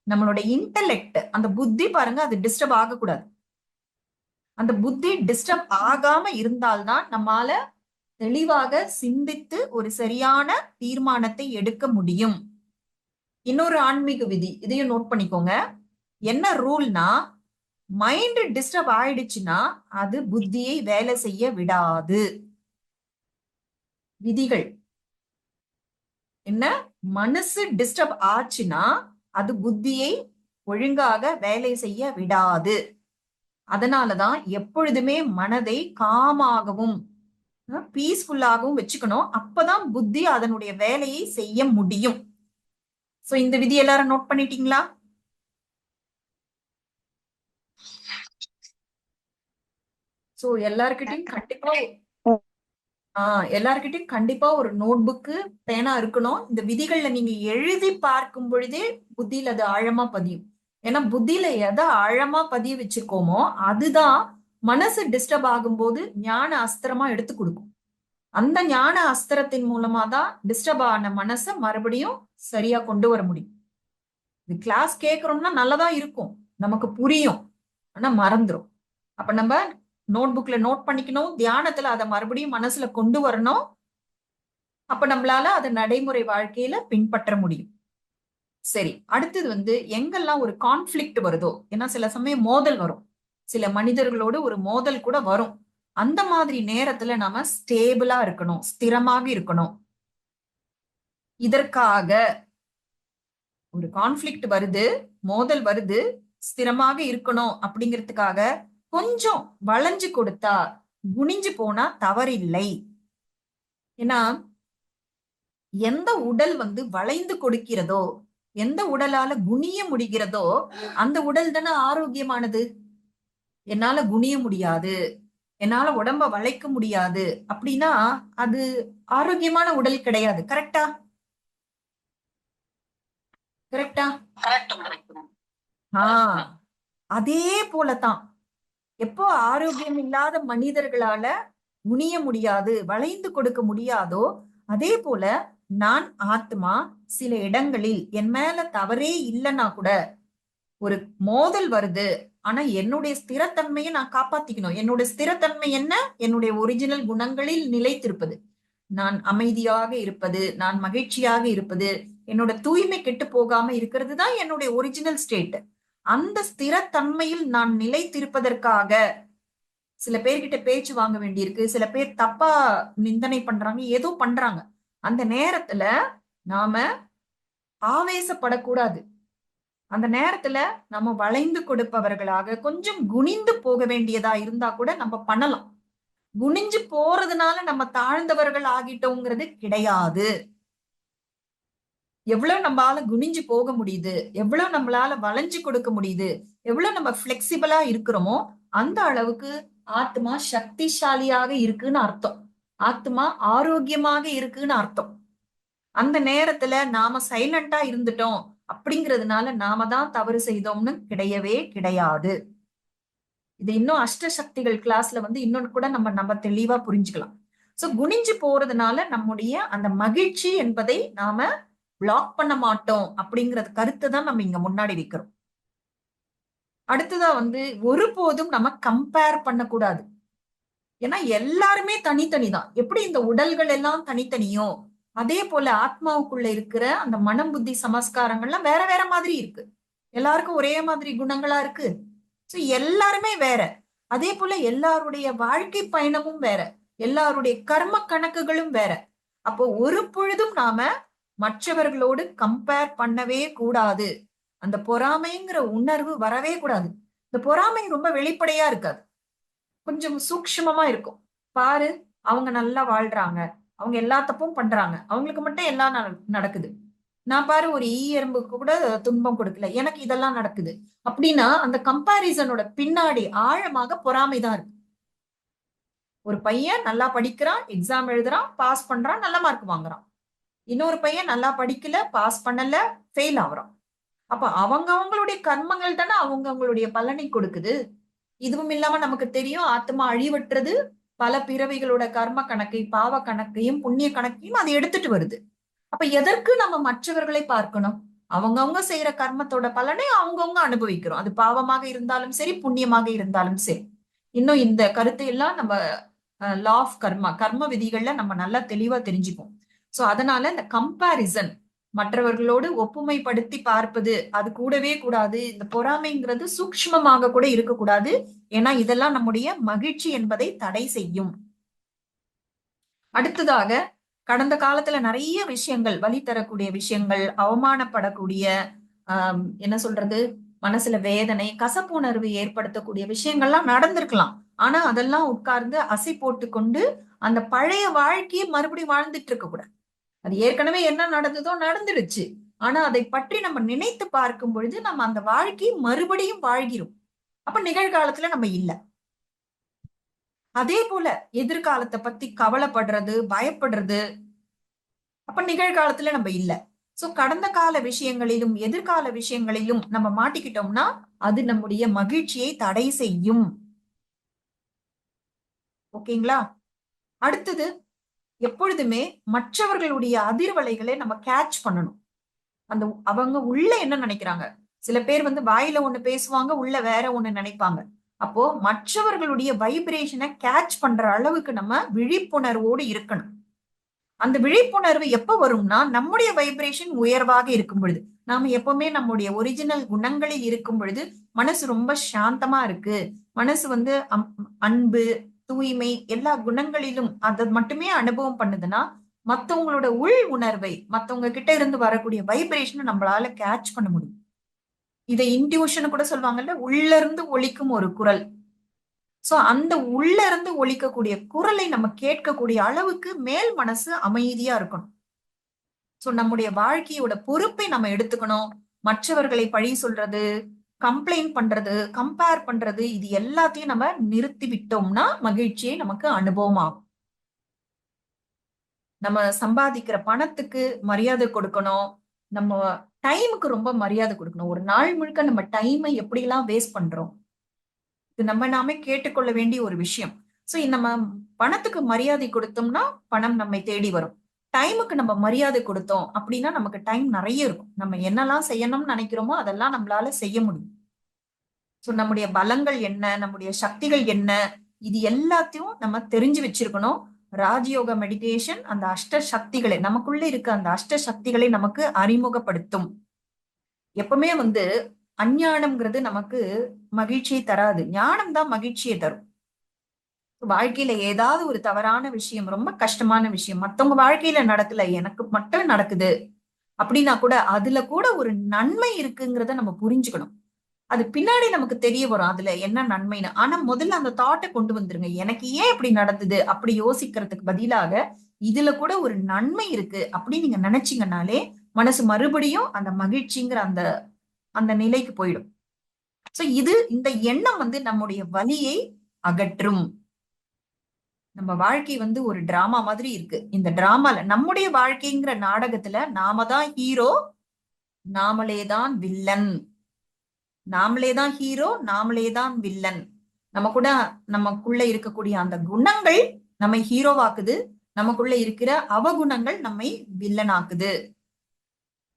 நம்மளுடைய இன்டெலெக்ட், அந்த புத்தி பாருங்க, அது டிஸ்டர்ப் ஆகக்கூடாது. அந்த புத்தி டிஸ்டர்ப் ஆகாம இருந்தால்தான் நம்மால தெளிவாக சிந்தித்து ஒரு சரியான தீர்மானத்தை எடுக்க முடியும். இன்னொரு ஆன்மீக விதி, இதையும் நோட் பண்ணிக்கோங்க. என்ன ரூல்னா, மைண்ட் டிஸ்டர்ப் ஆயிடுச்சுன்னா அது புத்தியை வேலை செய்ய விடாது. விதிகள் என்ன? மனசு டிஸ்டர்ப் ஆச்சுன்னா அது புத்தியை ஒழுங்காக வேலை செய்ய விடாது. அதனாலதான் எப்பொழுதுமே மனதை காமாகவும் பீஸ்ஃபுல்லாகவும் வச்சுக்கணும். அப்பதான் புத்தி அதனுடைய வேலையை செய்ய முடியும். சோ இந்த விதி எல்லாரும் நோட் பண்ணிட்டீங்களா? சோ எல்லார்கிட்டையும் கண்டிப்பா எல்லார்கிட்டையும் கண்டிப்பா ஒரு நோட் புக்கு, பேனா இருக்கணும். இந்த விதிகள்ல நீங்க எழுதி பார்க்கும் பொழுதே புத்தியில அது ஆழமா பதியும். ஏன்னா புத்தியில எதை ஆழமா பதிய வச்சிருக்கோமோ அதுதான் மனசு டிஸ்டர்ப் ஆகும்போது ஞான அஸ்திரமா எடுத்து கொடுக்கும். அந்த ஞான அஸ்திரத்தின் மூலமா தான் டிஸ்டர்ப் ஆன மனசை மறுபடியும் சரியா கொண்டு வர முடியும். இது கிளாஸ் கேட்கறோம்னா நல்லதா இருக்கும், நமக்கு புரியும், ஆனா மறந்துரும். அப்ப நம்ம நோட் புக்ல நோட் பண்ணிக்கணும், தியானத்துல அதை மறுபடியும் மனசுல கொண்டு வரணும். அப்ப நம்மளால அதை நடைமுறை வாழ்க்கையில பின்பற்ற முடியும். சரி, அடுத்தது வந்து எங்கெல்லாம் ஒரு கான்ஃபிளிக்ட் வருதோ, ஏன்னா சில சமயம் மோதல் வரும், சில மனிதர்களோடு ஒரு மோதல் கூட வரும். அந்த மாதிரி நேரத்துல நாம ஸ்டேபிளா இருக்கணும், ஸ்திரமாக இருக்கணும். இதற்காக ஒரு கான்ஃபிளிக்ட் வருது, மோதல் வருது, ஸ்திரமாக இருக்கணும் அப்படிங்கிறதுக்காக கொஞ்சம் வளைஞ்சு கொடுத்தா, குனிஞ்சு போனா தவறில்லை. ஏன்னா எந்த உடல் வந்து வளைந்து கொடுக்கிறதோ, எந்த உடலால குனிய முடிகிறதோ அந்த உடல் தானே ஆரோக்கியமானது. என்னால குனிய முடியாது, என்னால உடம்ப வளைக்க முடியாது அப்படின்னா அது ஆரோக்கியமான உடல் கிடையாது. கரெக்டா? கரெக்டா? அதே போலதான் எப்போ ஆரோக்கியம் இல்லாத மனிதர்களால குனிய முடியாது, வளைந்து கொடுக்க முடியாதோ, அதே போல நான் ஆத்மா சில இடங்களில் என் மேல தவறே இல்லைன்னா கூட ஒரு மோதல் வருது, ஆனா என்னுடைய ஸ்திரத்தன்மையை நான் காப்பாத்திக்கணும். என்னுடைய ஸ்திரத்தன்மை என்ன? என்னுடைய ஒரிஜினல் குணங்களில் நிலைத்திருப்பது, நான் அமைதியாக இருப்பது, நான் மகிழ்ச்சியாக இருப்பது, என்னோட தூய்மை கெட்டு போகாம இருக்கிறது தான் என்னுடைய ஒரிஜினல் ஸ்டேட். அந்த ஸ்திரத்தன்மையில் நான் நிலைத்திருப்பதற்காக சில பேர்கிட்ட பேச்சு வாங்க வேண்டியிருக்கு, சில பேர் தப்பா நிந்தனை பண்றாங்க, ஏதோ பண்றாங்க. அந்த நேரத்துல நாம ஆவேசப்படக்கூடாது. அந்த நேரத்துல நம்ம வளைந்து கொடுப்பவர்களாக கொஞ்சம் குனிந்து போக வேண்டியதா இருந்தா கூட நம்ம பண்ணலாம். குனிஞ்சு போறதுனால நம்ம தாழ்ந்தவர்கள் ஆகிட்டோங்கிறது கிடையாது. எவ்வளவு நம்மளால குனிஞ்சு போக முடியுது, எவ்வளவு நம்மளால வளைஞ்சு கொடுக்க முடியுது, எவ்வளவு நம்ம பிளெக்சிபிளா இருக்கிறோமோ அந்த அளவுக்கு ஆத்மா சக்திசாலியாக இருக்குன்னு அர்த்தம். ஆத்மா ஆரோக்கியமாக இருக்குன்னு அர்த்தம். அந்த நேரத்துல நாம சைலண்டா இருந்துட்டோம் அப்படிங்கிறதுனால நாம தான் தவறு செய்தோம்னு கிடையவே கிடையாது. இது இன்னும் அஷ்ட சக்திகள் கிளாஸ்ல வந்து இன்னொன்னு கூட நம்ம தெளிவா புரிஞ்சுக்கலாம். சோ குனிஞ்சு போறதுனால நம்முடைய அந்த மகிழ்ச்சி என்பதை நாம பிளாக் பண்ண மாட்டோம் அப்படிங்கறது கருத்தை தான் நம்ம இங்க முன்னாடி வைக்கிறோம். அடுத்ததா வந்து ஒருபோதும் நம்ம கம்பேர் பண்ணக்கூடாது. ஏன்னா எல்லாருமே தனித்தனிதான். எப்படி இந்த உடல்கள் எல்லாம் தனித்தனியோ அதே போல ஆத்மாவுக்குள்ள இருக்கிற அந்த மனம் புத்தி சமஸ்காரங்கள்லாம் வேற வேற மாதிரி இருக்கு. எல்லாருக்கும் ஒரே மாதிரி குணங்களா இருக்கு. சோ எல்லாருமே வேற. அதே போல எல்லாருடைய வாழ்க்கை பயணமும் வேற. எல்லாருடைய கர்ம கணக்குகளும் வேற. அப்போ ஒரு பொழுதும் நாம மற்றவர்களோடு கம்பேர் பண்ணவே கூடாது. அந்த பொறாமைங்கிற உணர்வு வரவே கூடாது. இந்த பொறாமை ரொம்ப வெளிப்படையா இருக்காது, கொஞ்சம் சூக்ஷ்மமா இருக்கும். பாரு, அவங்க நல்லா வாழ்றாங்க, அவங்க எல்லா தப்பும் பண்றாங்க, அவங்களுக்கு மட்டும் எல்லாம் நடக்குது. நான் பாரு ஒரு ஈ எறும்புக்கு கூட துன்பம் கொடுக்கல, எனக்கு இதெல்லாம் நடக்குது. அப்படின்னா அந்த கம்பாரிசனோட பின்னாடி ஆழமாக பொறாமைதான் இருக்கு. ஒரு பையன் நல்லா படிக்கிறான், எக்ஸாம் எழுதுறான், பாஸ் பண்றான், நல்ல மார்க் வாங்குறான். இன்னொரு பையன் நல்லா படிக்கல, பாஸ் பண்ணல, ஃபெயில் ஆகுறான். அப்ப அவங்க அவங்களுடைய கர்மங்கள் தானே அவங்க அவங்களுடைய பலனை கொடுக்குது. இதுவும் இல்லாம நமக்கு தெரியும், ஆத்மா அழிவற்றது. பல பிறவிகளோட கர்ம கணக்கை, பாவ கணக்கையும் புண்ணிய கணக்கையும் அது எடுத்துட்டு வருது. அப்ப எதற்கு நம்ம மற்றவர்களை பார்க்கணும்? அவங்கவங்க செய்யற கர்மத்தோட பலனை அவங்கவுங்க அனுபவிக்கிறோம். அது பாவமாக இருந்தாலும் சரி, புண்ணியமாக இருந்தாலும் சரி. இன்னும் இந்த கருத்தை எல்லாம் நம்ம லா ஆஃப் கர்மா, கர்ம விதிகள்ல நம்ம நல்லா தெளிவா தெரிஞ்சுப்போம். சோ அதனால இந்த கம்பாரிசன், மற்றவர்களோடு ஒப்புமைப்படுத்தி பார்ப்பது, அது கூடவே கூடாது. இந்த பொறாமைங்கிறது சூக்ஷ்மமாக கூட இருக்கக்கூடாது. ஏன்னா இதெல்லாம் நம்முடைய மகிழ்ச்சி என்பதை தடை செய்யும். அடுத்ததாக, கடந்த காலத்துல நிறைய விஷயங்கள், வலி தரக்கூடிய விஷயங்கள், அவமானப்படக்கூடிய என்ன சொல்றது, மனசுல வேதனை, கசப்புணர்வு ஏற்படுத்தக்கூடிய விஷயங்கள்லாம் நடந்திருக்கலாம். ஆனா அதெல்லாம் உட்கார்ந்து அசை போட்டு கொண்டு அந்த பழைய வாழ்க்கையை மறுபடியும் வாழ்ந்துட்டு இருக்க கூடாது. அது ஏற்கனவே என்ன நடந்ததோ நடந்துடுச்சு. ஆனா அதை பற்றி நம்ம நினைத்து பார்க்கும் பொழுது நம்ம அந்த வாழ்க்கையை மறுபடியும் வாழ்கிறோம். அப்ப நிகழ்காலத்துல நம்ம இல்ல. அதே போல எதிர்காலத்தை பத்தி கவலைப்படுறது, பயப்படுறது, அப்ப நிகழ்காலத்துல நம்ம இல்ல. சோ கடந்த கால விஷயங்களிலும் எதிர்கால விஷயங்களிலும் நம்ம மாட்டிக்கிட்டோம்னா அது நம்முடைய மகிழ்ச்சியை தடை செய்யும். ஓகேங்களா? அடுத்தது, எப்பொழுதுமே மற்றவர்களுடைய அதிர்வலைகளை நம்ம கேட்ச் பண்ணணும். அந்த அவங்க உள்ள என்ன நினைக்கிறாங்க. சில பேர் வாயில ஒண்ணு பேசுவாங்க, உள்ள வேற ஒண்ணு நினைப்பாங்க. அப்போ மற்றவர்களுடைய வைப்ரேஷனை கேட்ச் பண்ற அளவுக்கு நம்ம விழிப்புணர்வோடு இருக்கணும். அந்த விழிப்புணர்வு எப்ப வரும்னா, நம்முடைய வைப்ரேஷன் உயர்வாக இருக்கும் பொழுது. நாம எப்பவுமே நம்முடைய ஒரிஜினல் குணங்களில் இருக்கும் பொழுது மனசு ரொம்ப சாந்தமா இருக்கு. மனசு அன்பு, தூய்மை, எல்லா குணங்களிலும் அதை மட்டுமே அனுபவம் பண்ணுதுன்னா, மத்தவங்களோட உள் உணர்வை, மத்தவங்க கிட்ட இருந்து வரக்கூடிய வைப்ரேஷனை நம்மளால கேட்ச் பண்ண முடியும். இதை இன்ட்யூஷன் கூட சொல்லுவாங்கல்ல, உள்ள இருந்து ஒலிக்கும் ஒரு குரல். சோ அந்த உள்ள இருந்து ஒலிக்கக்கூடிய குரலை நம்ம கேட்கக்கூடிய அளவுக்கு மேல் மனசு அமைதியா இருக்கணும். சோ நம்முடைய வாழ்க்கையோட பொறுப்பை நம்ம எடுத்துக்கணும். மற்றவர்களை பழி சொல்றது, கம்ப்ளைண்ட் பண்றது, கம்பேர் பண்றது, இது எல்லாத்தையும் நம்ம நிறுத்தி விட்டோம்னா மகிழ்ச்சியை நமக்கு அனுபவம் ஆகும். நம்ம சம்பாதிக்கிற பணத்துக்கு மரியாதை கொடுக்கணும். நம்ம டைமுக்கு ரொம்ப மரியாதை கொடுக்கணும். ஒரு நாள் முழுக்க நம்ம டைமை எப்படி எல்லாம் வேஸ்ட் பண்றோம், இது நம்ம நாமே கேட்டுக்கொள்ள வேண்டிய ஒரு விஷயம். சோ நம்ம பணத்துக்கு மரியாதை கொடுத்தோம்னா பணம் நம்மை தேடி வரும். டைமுக்கு நம்ம மரியாதை கொடுத்தோம் அப்படின்னா நமக்கு டைம் நிறைய இருக்கும். நம்ம என்னெல்லாம் செய்யணும்னு நினைக்கிறோமோ அதெல்லாம் நம்மளால செய்ய முடியும். சோ நம்முடைய பலங்கள் என்ன, நம்முடைய சக்திகள் என்ன, இது எல்லாத்தையும் நம்ம தெரிஞ்சு வச்சிருக்கணும். ராஜயோக மெடிடேஷன் அந்த அஷ்ட சக்திகளை, நமக்குள்ள இருக்க அந்த அஷ்ட சக்திகளை நமக்கு அறிமுகப்படுத்தும். எப்பவுமே அஞ்ஞானம்ங்கிறது நமக்கு மகிழ்ச்சியை தராது. ஞானம் தான் மகிழ்ச்சியை தரும். வாழ்க்கையில ஏதாவது ஒரு தவறான விஷயம், ரொம்ப கஷ்டமான விஷயம் மத்தவங்க வாழ்க்கையில நடக்கல, எனக்கு மட்டும் நடக்குது அப்படின்னா கூட அதுல கூட ஒரு நன்மை இருக்குங்கிறத நம்ம புரிஞ்சுக்கணும். அது பின்னாடி நமக்கு தெரிய வரும் அதுல என்ன நன்மைன்னு. ஆனா முதல்ல அந்த தாட்டை கொண்டு வந்துருங்க. எனக்கு ஏன் இப்படி நடந்தது அப்படி யோசிக்கிறதுக்கு பதிலாக இதுல கூட ஒரு நன்மை இருக்கு அப்படின்னு நீங்க நினைச்சீங்கன்னாலே மனசு மறுபடியும் அந்த மகிழ்ச்சிங்கிற அந்த அந்த நிலைக்கு போயிடும். சோ இந்த எண்ணம் நம்முடைய வலியை அகற்றும். நம்ம வாழ்க்கை ஒரு டிராமா மாதிரி இருக்கு. இந்த டிராமால, நம்முடைய வாழ்க்கைங்கிற நாடகத்துல நாம தான் ஹீரோ, நாமளேதான் வில்லன். நாமளேதான் ஹீரோ, நாமளேதான் வில்லன். நமக்குள்ள இருக்கக்கூடிய அந்த குணங்கள் நம்மை ஹீரோவாக்குது, நமக்குள்ள இருக்கிற அவகுணங்கள் நம்மை வில்லனாக்குது.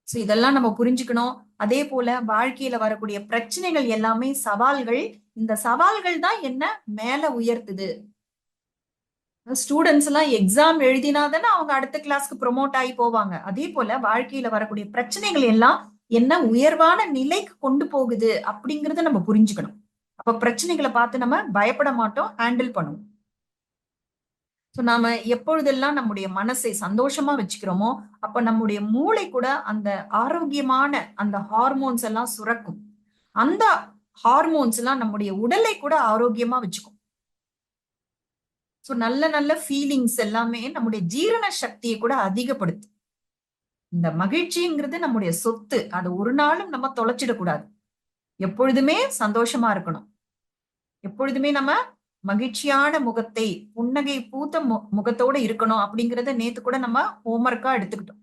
சோ இதெல்லாம் நம்ம புரிஞ்சுக்கணும். அதே போல வாழ்க்கையில வரக்கூடிய பிரச்சனைகள் எல்லாமே சவால்கள். இந்த சவால்கள் தான் என்ன மேல உயர்த்துது. ஸ்டூடெண்ட்ஸ் எல்லாம் எக்ஸாம் எழுதினாதானே அவங்க அடுத்த கிளாஸ்க்கு ப்ரொமோட் ஆகி போவாங்க. அதே போல வாழ்க்கையில வரக்கூடிய பிரச்சனைகள் எல்லாம் என்ன உயர்வான நிலைக்கு கொண்டு போகுது அப்படிங்கறத நம்ம புரிஞ்சுக்கணும். அப்ப பிரச்சனைகளை பார்த்து நம்ம பயப்பட மாட்டோம், ஹேண்டில் பண்ணுவோம். ஸோ நாம எப்பொழுதெல்லாம் நம்முடைய மனசை சந்தோஷமா வச்சுக்கிறோமோ அப்ப நம்முடைய மூளை கூட அந்த ஆரோக்கியமான அந்த ஹார்மோன்ஸ் எல்லாம் சுரக்கும். அந்த ஹார்மோன்ஸ் எல்லாம் நம்முடைய உடலை கூட ஆரோக்கியமா வச்சுக்கும். ஸோ நல்ல நல்ல ஃபீலிங்ஸ் எல்லாமே நம்முடைய ஜீரண சக்தியை கூட அதிகப்படுத்தும். இந்த மகிழ்ச்சிங்கிறது நம்முடைய சொத்து. அதை ஒரு நாளும் நம்ம தொலைச்சிடக்கூடாது. எப்பொழுதுமே சந்தோஷமா இருக்கணும். எப்பொழுதுமே நம்ம மகிழ்ச்சியான முகத்தை, புன்னகை பூத்த முகத்தோட இருக்கணும் அப்படிங்கறத நேத்து கூட நம்ம ஹோம்ஒர்க்கா எடுத்துக்கிட்டோம்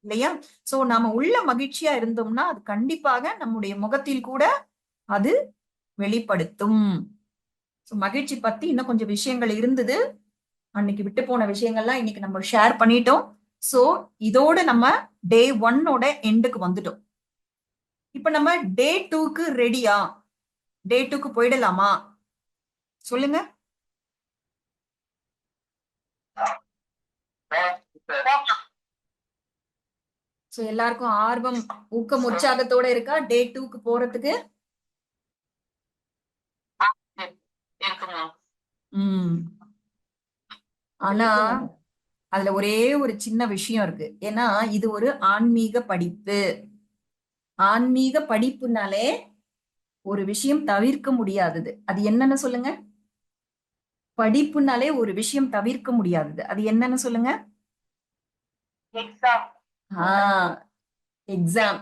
இல்லையா? சோ நாம உள்ள மகிழ்ச்சியா இருந்தோம்னா அது கண்டிப்பாக நம்முடைய முகத்தில் கூட அது வெளிப்படுத்தும். மகிழ்ச்சி பத்தி இன்னும் கொஞ்சம் விஷயங்கள் இருந்தது. அன்னைக்கு விட்டு போன விஷயங்கள்லாம் இன்னைக்கு நம்ம ஷேர் பண்ணிட்டோம். சோ இதோட நம்ம டே 1ஓட எண்டுக்கு வந்துட்டோம். இப்ப நம்ம டே 2க்கு ரெடியா? டே 2க்கு போயிடலாமா? சொல்லுங்க. சோ எல்லாருக்கும் ஆர்வம், ஊக்கம், உற்சாகத்தோட இருக்கா டே 2க்கு போறதுக்கு? ஆனா அதுல ஒரே ஒரு சின்ன விஷயம் இருக்கு. ஏன்னா இது ஒரு ஆன்மீக படிப்பு. ஆன்மீக படிப்புனாலே ஒரு விஷயம் தவிர்க்க முடியாதது. அது என்னன்னு சொல்லுங்க? படிப்புனாலே ஒரு விஷயம் தவிர்க்க முடியாதது. அது என்னன்னு சொல்லுங்க? எக்ஸாம்.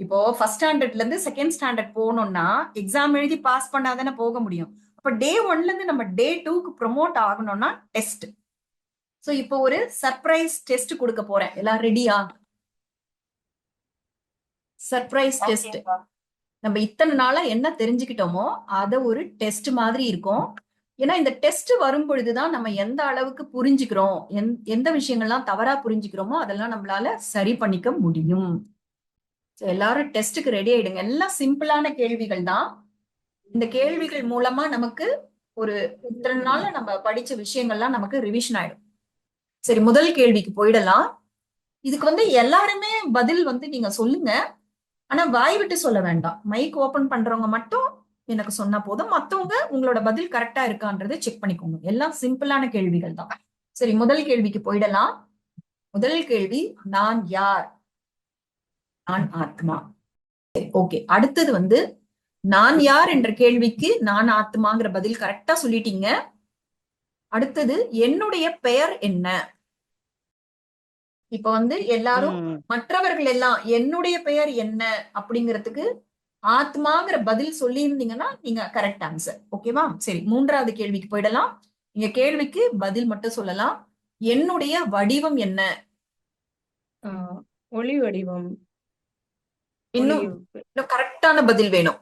இப்போ ஃபர்ஸ்ட் ஸ்டாண்டர்ட்ல இருந்து செகண்ட் ஸ்டாண்டர்ட் போகணும்னா எக்ஸாம் எழுதி பாஸ் பண்ணாதானே போக முடியும். அப்ப டே 1ல இருந்து நம்ம டே 2க்கு ப்ரொமோட் ஆகணும்னா டெஸ்ட். சோ இப்போ ஒரு சர்ப்ரைஸ் டெஸ்ட் கொடுக்க போறேன். எல்லாம் ரெடியா? Surprise test. நம்ம இத்தனை நாளா என்ன தெரிஞ்சுக்கிட்டோமோ அத ஒரு டெஸ்ட் மாதிரி இருக்கும். ஏன்னா இந்த டெஸ்ட் வரும் பொழுதுதான் நம்ம எந்த அளவுக்கு புரிஞ்சுக்கிறோம், எந்த விஷயங்கள்லாம் தவறா புரிஞ்சுக்கிறோமோ அதெல்லாம் நம்மளால சரி பண்ணிக்க முடியும். எல்லாரும் டெஸ்ட்டுக்கு ரெடி ஆயிடுங்க. எல்லாம் சிம்பிளான கேள்விகள் தான். இந்த கேள்விகள் மூலமா நமக்கு ஒரு இத்தனை நாள்ல நம்ம படிச்ச விஷயங்கள்லாம் நமக்கு ரிவிஷன் ஆயிடும். சரி, முதல் கேள்விக்கு போயிடலாம். இதுக்கு எல்லாருமே பதில் நீங்க சொல்லுங்க. ஆனா வாய் விட்டு சொல்ல வேண்டாம். மைக் ஓபன் பண்றவங்க மட்டும் எனக்கு சொன்னா போதும். மத்தவங்க உங்களோட பதில் கரெக்டா இருக்கான்றதை செக் பண்ணிக்கோங்க. எல்லாம் சிம்பிளான கேள்விகள் தான். சரி, முதல் கேள்விக்கு போயிடலாம். முதல் கேள்வி, நான் யார்? நான் ஆத்மா. ஓகே. அடுத்தது நான் யார் என்ற கேள்விக்கு நான் ஆத்மாங்கிற பதில் கரெக்டா சொல்லிட்டீங்க. அடுத்தது, என்னுடைய பெயர் என்ன? இப்ப எல்லாரும் மற்றவர்கள் எல்லாம் என்னுடைய பெயர் என்ன அப்படிங்கிறதுக்கு ஆத்மாங்கிற பதில் சொல்லி இருந்தீங்கன்னா நீங்க கரெக்ட் ஆன்சர். ஓகேவா? சரி, மூன்றாவது கேள்விக்கு போயிடலாம். நீங்க கேள்விக்கு பதில் மட்டும் சொல்லலாம். என்னுடைய வடிவம் என்ன? ஒளி வடிவம். இன்னும் கரெக்டான பதில் வேணும்.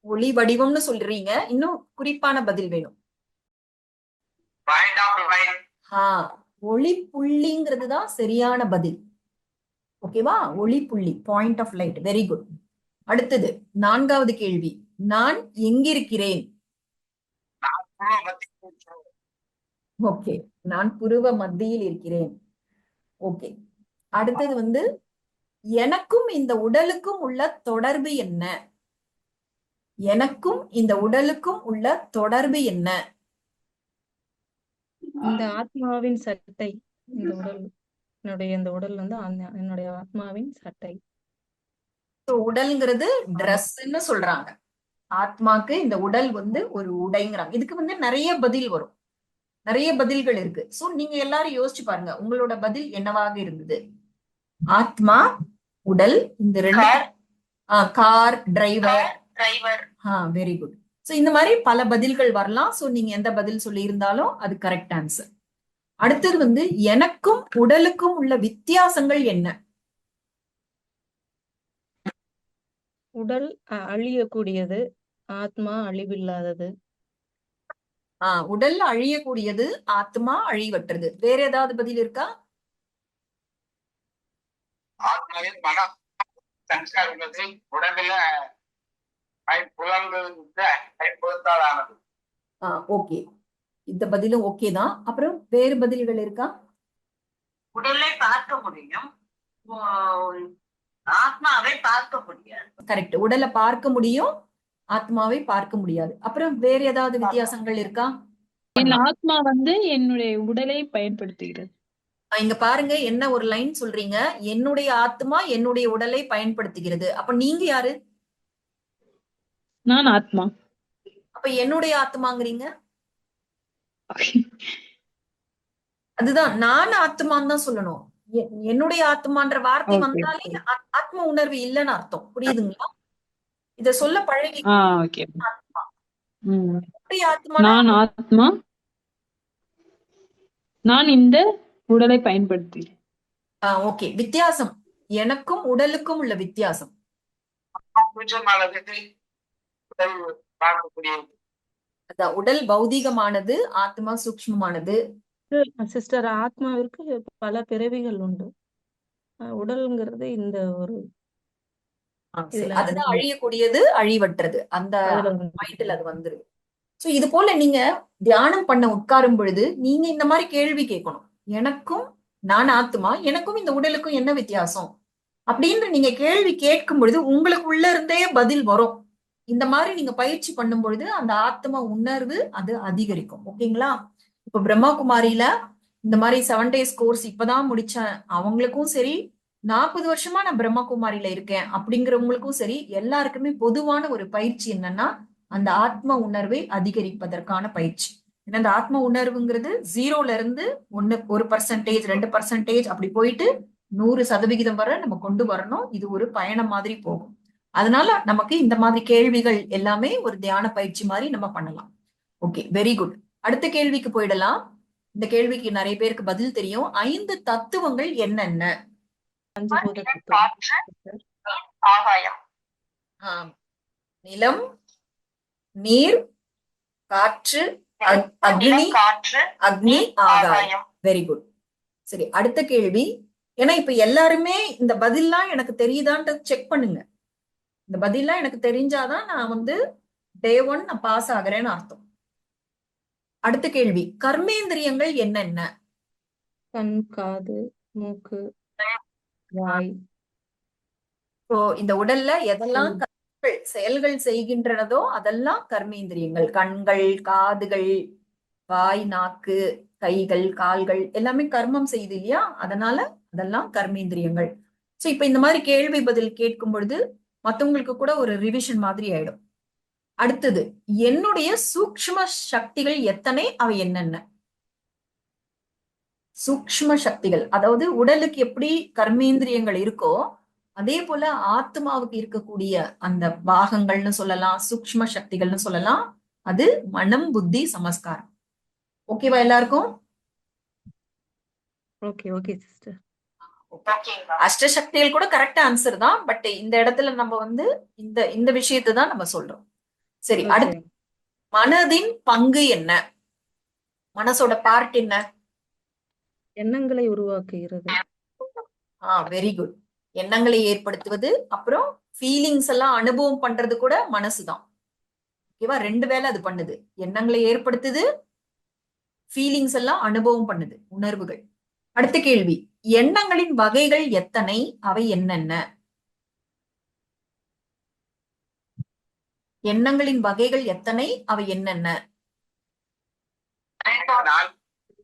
ஒளி வடிவம்னு சொல்றீங்க, இன்னும் குறிப்பான பதில் வேணும். ஒளி புள்ளிங்கிறது தான் சரியான பதில். ஓகேவா? ஒளி புள்ளி, point of light. Very good. அடுத்தது, நான்காவது கேள்வி, நான் எங்கிருக்கிறேன்? ஓகே, நான் புருவ மத்தியில் இருக்கிறேன். ஓகே. அடுத்தது எனக்கும் இந்த உடலுக்கும் உள்ள தொடர்பு என்ன? எனக்கும் இந்த உடலுக்கும் உள்ள தொடர்பு என்ன? இந்த ஆத்மாவின் சட்டை. இந்த உடல், இந்த உடல் என்னுடைய ஆத்மாவின் சட்டை. உடல்ங்கிறது ட்ரெஸ்ன்னு சொல்றாங்க. ஆத்மாக்கு இந்த உடல் ஒரு உடைங்கிறாங்க. இதுக்கு நிறைய பதில் வரும். நிறைய பதில்கள் இருக்கு. சோ நீங்க எல்லாரும் யோசிச்சு பாருங்க, உங்களோட பதில் என்னவாக இருந்தது? ஆத்மா, உடல், இந்த ரெண்டு. Car, driver. Very good. So இந்த மாதிரி பல பதில்கள் வரலாம். சோ நீங்க எந்த பதில் சொல்லி இருந்தாலும் அது கரெக்ட் ஆன்சர். அடுத்தது எனக்கும் உடலுக்கும் உள்ள வித்தியாசங்கள் என்ன? உடல் அழியக்கூடியது, ஆத்மா அழிவில்லாதது. உடல் அழியக்கூடியது, ஆத்மா அழிவற்றது. வேற ஏதாவது பதில் இருக்கா? ஆத்மாவில் மனம் சம்ஸ்காரம் உள்ளது, உடம்புல ஐம்புலன்கள் ஐம்புலத்தால் ஆனது. ஓகே, இந்த பதிலும் ஓகே தான். அப்புறம் வேறு பதில்கள் இருக்கா? உடலை பார்க்க முடியும், ஆத்மாவை பார்க்க முடியாது. கரெக்ட். உடலை பார்க்க முடியும், ஆத்மாவை பார்க்க முடியாது. அப்புறம் வேற ஏதாவது வித்தியாசங்கள் இருக்கா? என் ஆத்மா வந்து என்னுடைய உடலை பயன்படுத்துகிறது. இங்க பாருங்க, என்ன ஒரு லைன் சொல்றீங்க, என்னுடைய ஆத்மா என்னுடைய உடலை பயன்படுத்துகிறது. அப்ப நீங்க யாரு? நான் ஆத்மா. அப்ப என்னுடைய ஆத்மாங்கிறீங்க. அதுதான், நான் ஆத்மான்னு தான் சொல்லணும். என்னுடைய ஆத்மான்ற வார்த்தை Okay, வந்தாலே okay. ஆத்ம உணர்வு இல்லைன்னு அர்த்தம். புரியுதுங்களா? இத சொல்ல பழகி ஓகே. ஆத்மா. ம். என்னுடைய ஆத்மானா நான் ஆத்மா, நான் இந்த உடலை பயன்படுத்துகிறேன். ஓகே. வித்தியாசம், எனக்கும் உடலுக்கும் உள்ள வித்தியாசம். சூட்சமானது உடல் பார்க்கக்கூடியது. அதான், உடல் பௌதீகமானது, ஆத்மா சூக்ஷ்மமானது. சிஸ்டர், ஆத்மாவிற்கு பல பிறவிகள் உண்டு. உடல்ங்கிறது இந்த ஒரு சரி, இதுல அதுதான் அழியக்கூடியது, அழிவற்றது. அந்த அதுல வந்து பாயிண்ட்ல அது வந்துருது. சோ இது போல நீங்க தியானம் பண்ண உட்காரும் பொழுது நீங்க இந்த மாதிரி கேள்வி கேட்கணும். எனக்கும், நான் ஆத்மா, எனக்கும் இந்த உடலுக்கும் என்ன வித்தியாசம் அப்படின்னு நீங்க கேள்வி கேட்கும் பொழுது உங்களுக்கு உள்ள இருந்தே பதில் வரும். இந்த மாதிரி நீங்க பயிற்சி பண்ணும் பொழுது அந்த ஆத்ம உணர்வு அது அதிகரிக்கும். ஓகேங்களா? இப்ப பிரம்மாகுமாரியில இந்த மாதிரி 7 days கோர்ஸ் இப்பதான் முடிச்சேன், அவங்களுக்கும் சரி, 40 வருஷமா நான் பிரம்மகுமாரியில இருக்கேன் அப்படிங்கிறவங்களுக்கும் சரி, எல்லாருக்குமே பொதுவான ஒரு பயிற்சி என்னன்னா அந்த ஆத்ம உணர்வை அதிகரிப்பதற்கான பயிற்சி. ஏன்னா அந்த ஆத்ம உணர்வுங்கிறது 0ல இருந்து 1% 2% அப்படி போயிட்டு 100% வரை நம்ம கொண்டு வரணும். இது ஒரு பயணம் மாதிரி போகும். அதனால நமக்கு இந்த மாதிரி கேள்விகள் எல்லாமே ஒரு தியான பயிற்சி மாதிரி நம்ம பண்ணலாம். Okay, very good. அடுத்த கேள்விக்கு போயிடலாம். இந்த கேள்விக்கு நிறைய பேருக்கு பதில் தெரியும். 5 தத்துவங்கள் என்னென்ன? பஞ்சபூத தத்துவம். காற்று, ஆகாயம். நிலம், நீர், காற்று, அக்னி, காற்று, அக்னி, ஆகாயம். ஆகாயம். Very good. சரி, அடுத்த கேள்வி. ஏன்னா இப்ப எல்லாருமே இந்த பதில்லாம் எனக்கு தெரியுதான்றது செக் பண்ணுங்க. இந்த பதில்லாம் எனக்கு தெரிஞ்சாதான் நான் வந்து day 1 நான் பாஸ் ஆகிறேன்னு அர்த்தம். அடுத்த கேள்வி, கர்மேந்திரியங்கள் என்னென்ன? கண், காது, மூக்கு, வாய். இப்போ இந்த உடல்ல எதெல்லாம் செயல்கள் செய்கின்றனதோ அதெல்லாம் கர்மேந்திரியங்கள். கண்கள், காதுகள், வாய், நாக்கு, கைகள், கால்கள் எல்லாமே கர்மம் செய்யுது இல்லையா? அதனால அதெல்லாம் கர்மேந்திரியங்கள். சோ இப்ப இந்த மாதிரி கேள்வி பதில் கேட்கும் பொழுது மத்தவங்களுக்கு கூட ஒரு ரிவிஷன் மாதிரி ஆயிடும். அடுத்தது, என்னுடைய சூக்ஷ்ம சக்திகள் எத்தனை, அவை என்னென்ன? சூக்ஷ்ம சக்திகள், அதாவது உடலுக்கு எப்படி கர்மேந்திரியங்கள் இருக்கோ அதே போல ஆத்மாவுக்கு இருக்கக்கூடிய அந்த பாகங்கள்னு சொல்லலாம், சூக்ஷ்ம சக்திகள்னு சொல்லலாம். அது மனம், புத்தி, சமஸ்காரம். ஓகேவா எல்லாருக்கும்? Okay, okay sister. அஷ்டசக்திகள் கூட கரெக்ட் ஆன்சர் தான். பட் இந்த இடத்துல நம்ம வந்து இந்த விஷயத்தை தான் நம்ம சொல்றோம். சரி, அடுத்து, மனதின் பங்கு என்ன? மனசோட பார்ட் என்ன? எண்ணங்களை உருவாக்குகிறது. Very good. எண்ணங்களை ஏற்படுத்துவது, அப்புறம் ஃபீலிங்ஸ் எல்லாம் அனுபவம் பண்றது கூட மனசுதான். ஓகேவா? 2 வேலை அது பண்ணுது. எண்ணங்களை ஏற்படுத்துது, ஃபீலிங்ஸ் எல்லாம் அனுபவம் பண்ணுது, உணர்வுகள். அடுத்த கேள்வி, எண்ணங்களின் வகைகள் எத்தனை, அவை என்னென்ன? எண்ணங்களின் வகைகள் எத்தனை, அவை என்னென்ன?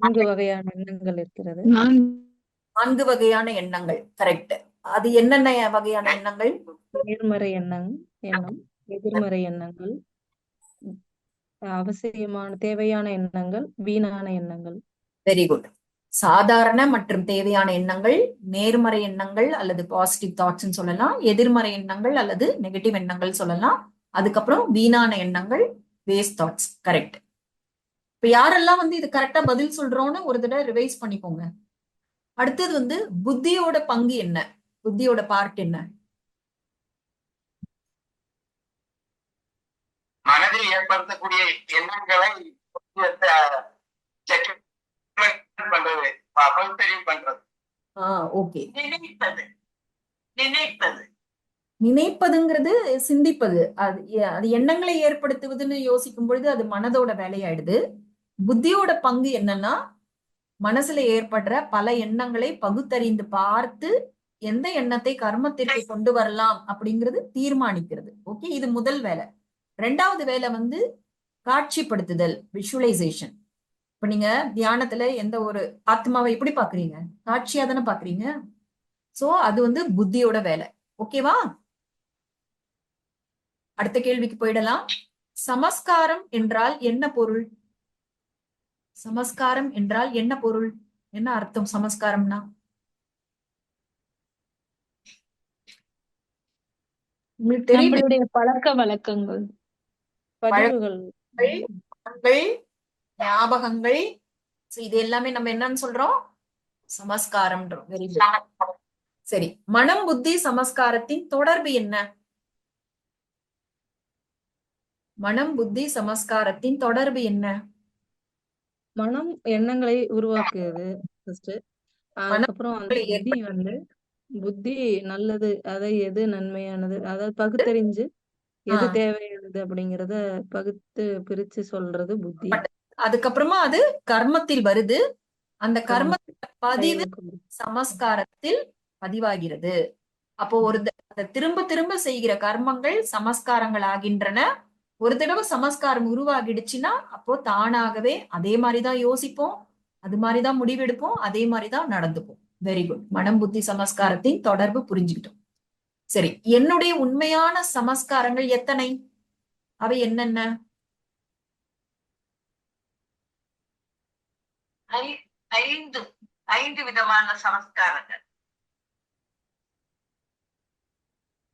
4 வகையான எண்ணங்கள் இருக்கிறது. 4 வகையான எண்ணங்கள். கரெக்ட். அது என்னென்ன வகையான எண்ணங்கள்? நேர்மறை எண்ணம், எதிர்மறை எண்ணங்கள், அவசியமான தேவையான எண்ணங்கள், வீணான எண்ணங்கள். Very good. சாதாரண மற்றும் தேவையான எண்ணங்கள், நேர்மறை எண்ணங்கள் அல்லது பாசிட்டிவ் தாட்ஸ் சொல்லலாம், எதிர்மறை எண்ணங்கள் அல்லது நெகட்டிவ் எண்ணங்கள் சொல்லலாம், அதுக்கப்புறம் வீணான எண்ணங்கள், வேஸ்ட் தாட்ஸ். கரெக்ட். இப்ப யாரெல்லாம் வந்து இது கரெக்டா பதில் சொல்றோம்னு ஒரு தடவை ரிவைஸ் பண்ணிக்கோங்க. அடுத்தது வந்து புத்தியோட பங்கு என்ன? புத்தியோட பார்ட் என்ன? மனதில் ஏற்படுத்தக்கூடிய எண்ணங்களை பண்றது, பகுத்தறிவு பண்றது. ஓகே. நினைப்பது, நினைப்பது. நினைப்பதுங்கிறது சிந்திப்பது. அது எண்ணங்களை ஏற்படுத்துவதுன்னு யோசிக்கும் பொழுது அது மனதோட வேலையாயிடுது. புத்தியோட பங்கு என்னன்னா மனசுல ஏற்படுற பல எண்ணங்களை பகுத்தறிந்து பார்த்து எந்த எண்ணத்தை கர்மத்திற்கு கொண்டு வரலாம் அப்படிங்கிறது தீர்மானிக்கிறது. ஓகே, இது முதல் வேலை. ரெண்டாவது வேலை வந்து காட்சிப்படுத்துதல், விஷுவலைசேஷன். இப்ப நீங்க தியானத்துல எந்த ஒரு ஆத்மாவை எப்படி பாக்குறீங்க? காட்சியா தானே பாக்குறீங்க. சோ அது வந்து புத்தியோட வேலை. ஓகேவா? அடுத்த கேள்விக்கு போயிடலாம். சமஸ்காரம் என்றால் என்ன பொருள்? சமஸ்காரம் என்றால் என்ன பொருள்? என்ன அர்த்தம் சமஸ்காரம்னா? உங்களுக்கு தெரியும். நம்மளுடைய பழக்க வழக்கங்கள், பதிவுகள். பழக்கங்கள், ஞாபகங்கள், இது எல்லாமே நம்ம என்னன்னு சொல்றோம்? சமஸ்காரம்ன்றோம். Very good. சரி, மனம் புத்தி சமஸ்காரத்தின் தொடர்பு என்ன? மனம் புத்தி சமஸ்காரத்தின் தொடர்பு என்ன? மனம் எண்ணங்களை உருவாக்குது ஃபர்ஸ்ட். அதுக்கப்புறம் அந்த மனம் புத்தி நல்லது, அதை எது நன்மையானது, அதாவது பகுத்தறிஞ்சு எது தேவையானது அப்படிங்கறத பகுத்து பிரிச்சு சொல்றது புத்தி. அதுக்கப்புறமா அது கர்மத்தில் வருது. அந்த கர்மத்தின் பதிவு சமஸ்காரத்தில் பதிவாகிறது. அப்போ திரும்ப திரும்ப செய்கிற கர்மங்கள் சமஸ்காரங்கள் ஆகின்றன. ஒரு தடவை சமஸ்காரம் உருவாகிடுச்சுன்னா அப்போ தானாகவே அதே மாதிரிதான் யோசிப்போம், அது மாதிரிதான் முடிவெடுப்போம், அதே மாதிரிதான் நடந்துப்போம். Very good. மனம் புத்தி சமஸ்காரத்தின் தொடர்பு புரிஞ்சுக்கிட்டோம். சரி, என்னுடைய உண்மையான சமஸ்காரங்கள் எத்தனை? அவை என்னென்ன? ஐந்து ஐந்து விதமான சமஸ்காரங்கள்.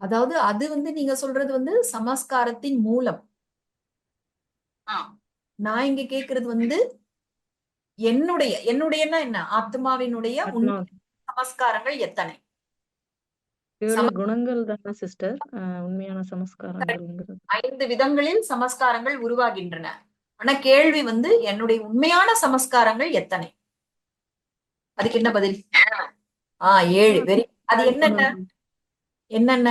அதாவது அது வந்து நீங்க சொல்றது வந்து சமஸ்காரத்தின் மூலம். நான் இங்க கேக்குறது வந்து என்னுடையன்னா என்ன? ஆத்மாவினுடைய சமஸ்காரங்கள் எத்தனை? குணங்கள் தானே சிஸ்டர் உண்மையான சமஸ்காரங்கள். 5 விதங்களில் சமஸ்காரங்கள் உருவாகின்றன. ஆனா கேள்வி வந்து என்னுடைய உண்மையான சமஸ்காரங்கள் எத்தனை? அதுக்கு என்ன பதில்? 7. வெரி. அது என்னென்ன? என்னென்ன?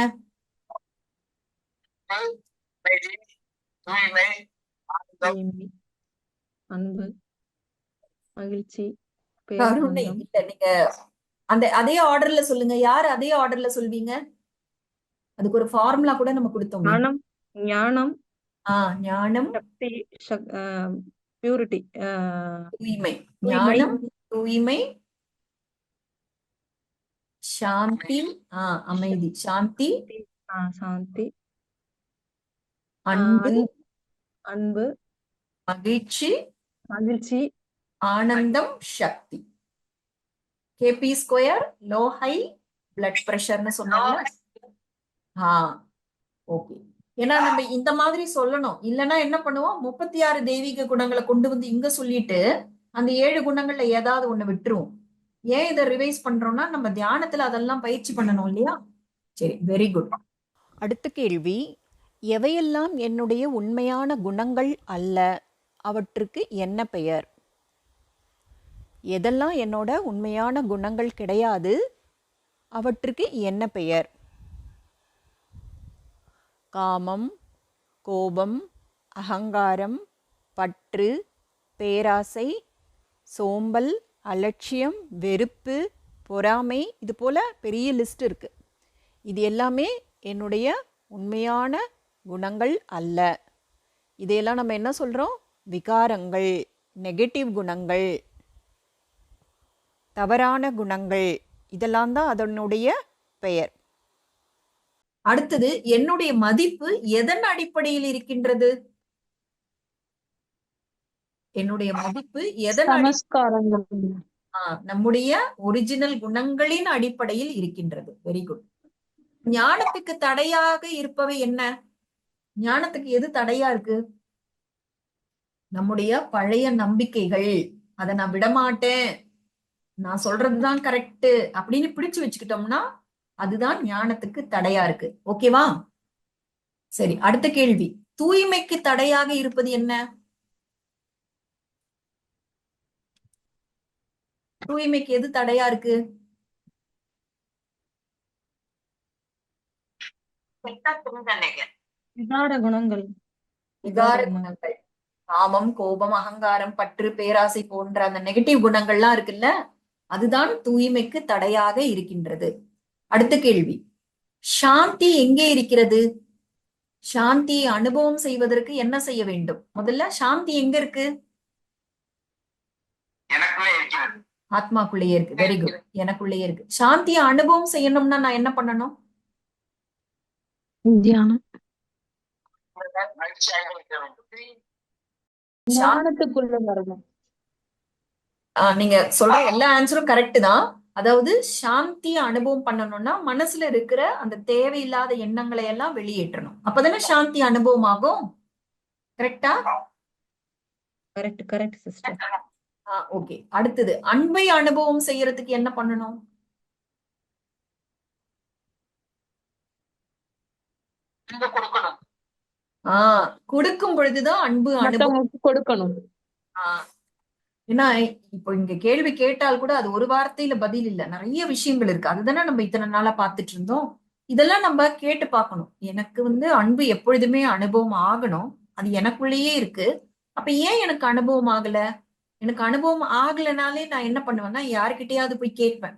அன்பு, மகிழ்ச்சி, கருணை. இல்ல, நீங்க அதே ஆர்டர்ல சொல்லுங்க. யாரு அதே ஆர்டர்ல சொல்வீங்க? அதுக்கு ஒரு ஃபார்முலா கூட நம்ம கொடுத்தோம். ஞானம், ஞானம், சக்தி, பியூரிட்டி, தூய்மை. ஞானம், தூய்மை, சாந்தி, அமைதி, சாந்தி, சாந்தி, அன்பு, மகிழ்ச்சி, ஆனந்தம், சக்தி. கேபி ஸ்கொயர், லோ ஹை பிளட் பிரஷர்னு சொன்னாங்க. ஓகே. ஏன்னா நம்ம இந்த மாதிரி சொல்லணும். இல்லைன்னா என்ன பண்ணுவோம்? 36 தெய்வீக குணங்களை கொண்டு வந்து இங்க சொல்லிட்டு அந்த 7 குணங்கள்ல ஏதாவது ஒண்ணு விட்டுருவோம். ஏன் இதை ரிவைஸ் பண்றோம்னா நம்ம தியானத்துல அதெல்லாம் பயிற்சி பண்ணணும் இல்லையா? சரி, வெரி குட். அடுத்த கேள்வி, எவையெல்லாம் என்னுடைய உண்மையான குணங்கள் அல்ல, அவற்றுக்கு என்ன பெயர்? எதெல்லாம் என்னோட உண்மையான குணங்கள் கிடையாது, அவற்றுக்கு என்ன பெயர்? காமம், கோபம், அகங்காரம், பற்று, பேராசை, சோம்பல், அலட்சியம், வெறுப்பு, பொறாமை, இது போல பெரிய லிஸ்ட் இருக்கு. இது எல்லாமே என்னுடைய உண்மையான குணங்கள் அல்ல. இதையெல்லாம் நம்ம என்ன சொல்றோம்? விகாரங்கள், நெகட்டிவ் குணங்கள், தவறான குணங்கள். இதெல்லாம் தான் அதனுடைய பெயர். அடுத்தது, என்னுடைய மதிப்பு எதன் அடிப்படையில் இருக்கின்றது? என்னுடைய மதிப்பு எதன் நம்முடைய ஒரிஜினல் குணங்களின் அடிப்படையில் இருக்கின்றது. Very good. ஞானத்துக்கு தடையாக இருப்பவை என்ன? ஞானத்துக்கு எது தடையா இருக்கு? நம்முடைய பழைய நம்பிக்கைகள். அதை நான் விடமாட்டேன், நான் சொல்றதுதான் கரெக்ட் அப்படின்னு பிடிச்சு வச்சுக்கிட்டோம்னா அதுதான் ஞானத்துக்கு தடையா இருக்கு. ஓகேவா? சரி, அடுத்த கேள்வி, தூய்மைக்கு தடையாக இருப்பது என்ன? தூய்மைக்கு எது தடையா இருக்கு? கெட்ட சிந்தனைகள். விகார குணங்கள். விகார குணங்கள், காமம், கோபம், அகங்காரம், பற்று, பேராசை போன்ற அந்த நெகட்டிவ் குணங்கள்லாம் இருக்குல்ல, அதுதான் தூய்மைக்கு தடையாக இருக்கின்றது. அடுத்த கேள்வி, சாந்தி எங்கே இருக்கிறது? சாந்தியை அனுபவம் செய்வதற்கு என்ன செய்ய வேண்டும்? முதல்ல சாந்தி எங்க இருக்கு? எனக்குள்ளே இருக்கிறது. ஆத்மாக்குள்ளேயே இருக்கு. Very good. எனக்குள்ளேயே இருக்கு. சாந்தியை அனுபவம் செய்யணும்னா நான் என்ன பண்ணணும்? தியானம். மகிழ்ச்சியாக இருக்க வேண்டும். ஞானத்துக்குள்ள வரணும். நீங்க சொல்ற எல்லா ஆன்சரும் கரெக்ட் தான். அதாவது சாந்தியை அனுபவம் பண்ணணும்னா மனசுல இருக்கிற அந்த தேவையில்லாத எண்ணங்களை எல்லாம் வெளியேற்றணும். அப்பதானே சாந்தி அனுபவம் ஆகும். கரெக்டா? Correct correct sister. ஓகே. அடுத்தது, அன்பை அனுபவம் செய்யறதுக்கு என்ன பண்ணணும்? இங்க கொடுக்கணும். கொடுக்கும் பொழுதுதான் அன்பு அனுபவம். மத்தவங்களுக்கு கொடுக்கணும். ஏன்னா இப்போ இங்க கேள்வி கேட்டால் கூட அது ஒரு வார்த்தையில பதில் இல்ல, நிறைய விஷயங்கள் இருக்கு. அதுதானே நம்ம இத்தனை நாளா பார்த்துட்டு இருந்தோம். இதெல்லாம் நம்ம கேட்டு பார்க்கணும். எனக்கு அன்பு எப்பொழுதுமே அனுபவம் ஆகணும், அது எனக்குள்ளேயே இருக்கு. அப்ப ஏன் எனக்கு அனுபவம் ஆகல? எனக்கு அனுபவம் ஆகலைனாலே நான் என்ன பண்ணுவேன்னா, யாருக்கிட்டையாவது போய் கேட்பேன்,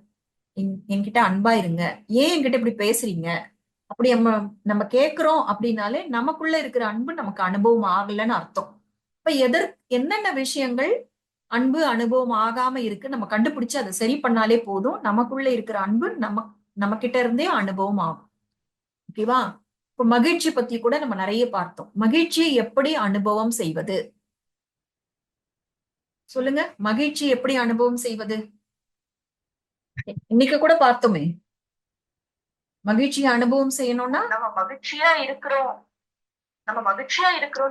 என்கிட்ட அன்பா இருங்க, ஏன் என்கிட்ட இப்படி பேசுறீங்க? அப்படி நம்ம கேட்கிறோம் அப்படின்னாலே நமக்குள்ள இருக்கிற அன்பு நமக்கு அனுபவம் ஆகலைன்னு அர்த்தம். இப்ப என்னென்ன விஷயங்கள் அன்பு அனுபவம் ஆகாம இருக்கு நம்ம கண்டுபிடிச்சு அதை சரி பண்ணாலே போதும், நமக்குள்ள இருக்கிற அன்பு நம்ம கிட்ட இருந்தே அனுபவம் ஆகும். ஓகேவா? இப்ப மகிழ்ச்சி பத்தி கூட நம்ம நிறைய பார்த்தோம். மகிழ்ச்சியை எப்படி அனுபவம் செய்வது? சொல்லுங்க, மகிழ்ச்சி எப்படி அனுபவம் செய்வது? இன்னைக்கு கூட பார்த்தோமே. மகிழ்ச்சியை அனுபவம் செய்யணும்னா நம்ம மகிழ்ச்சியா இருக்கிறோம்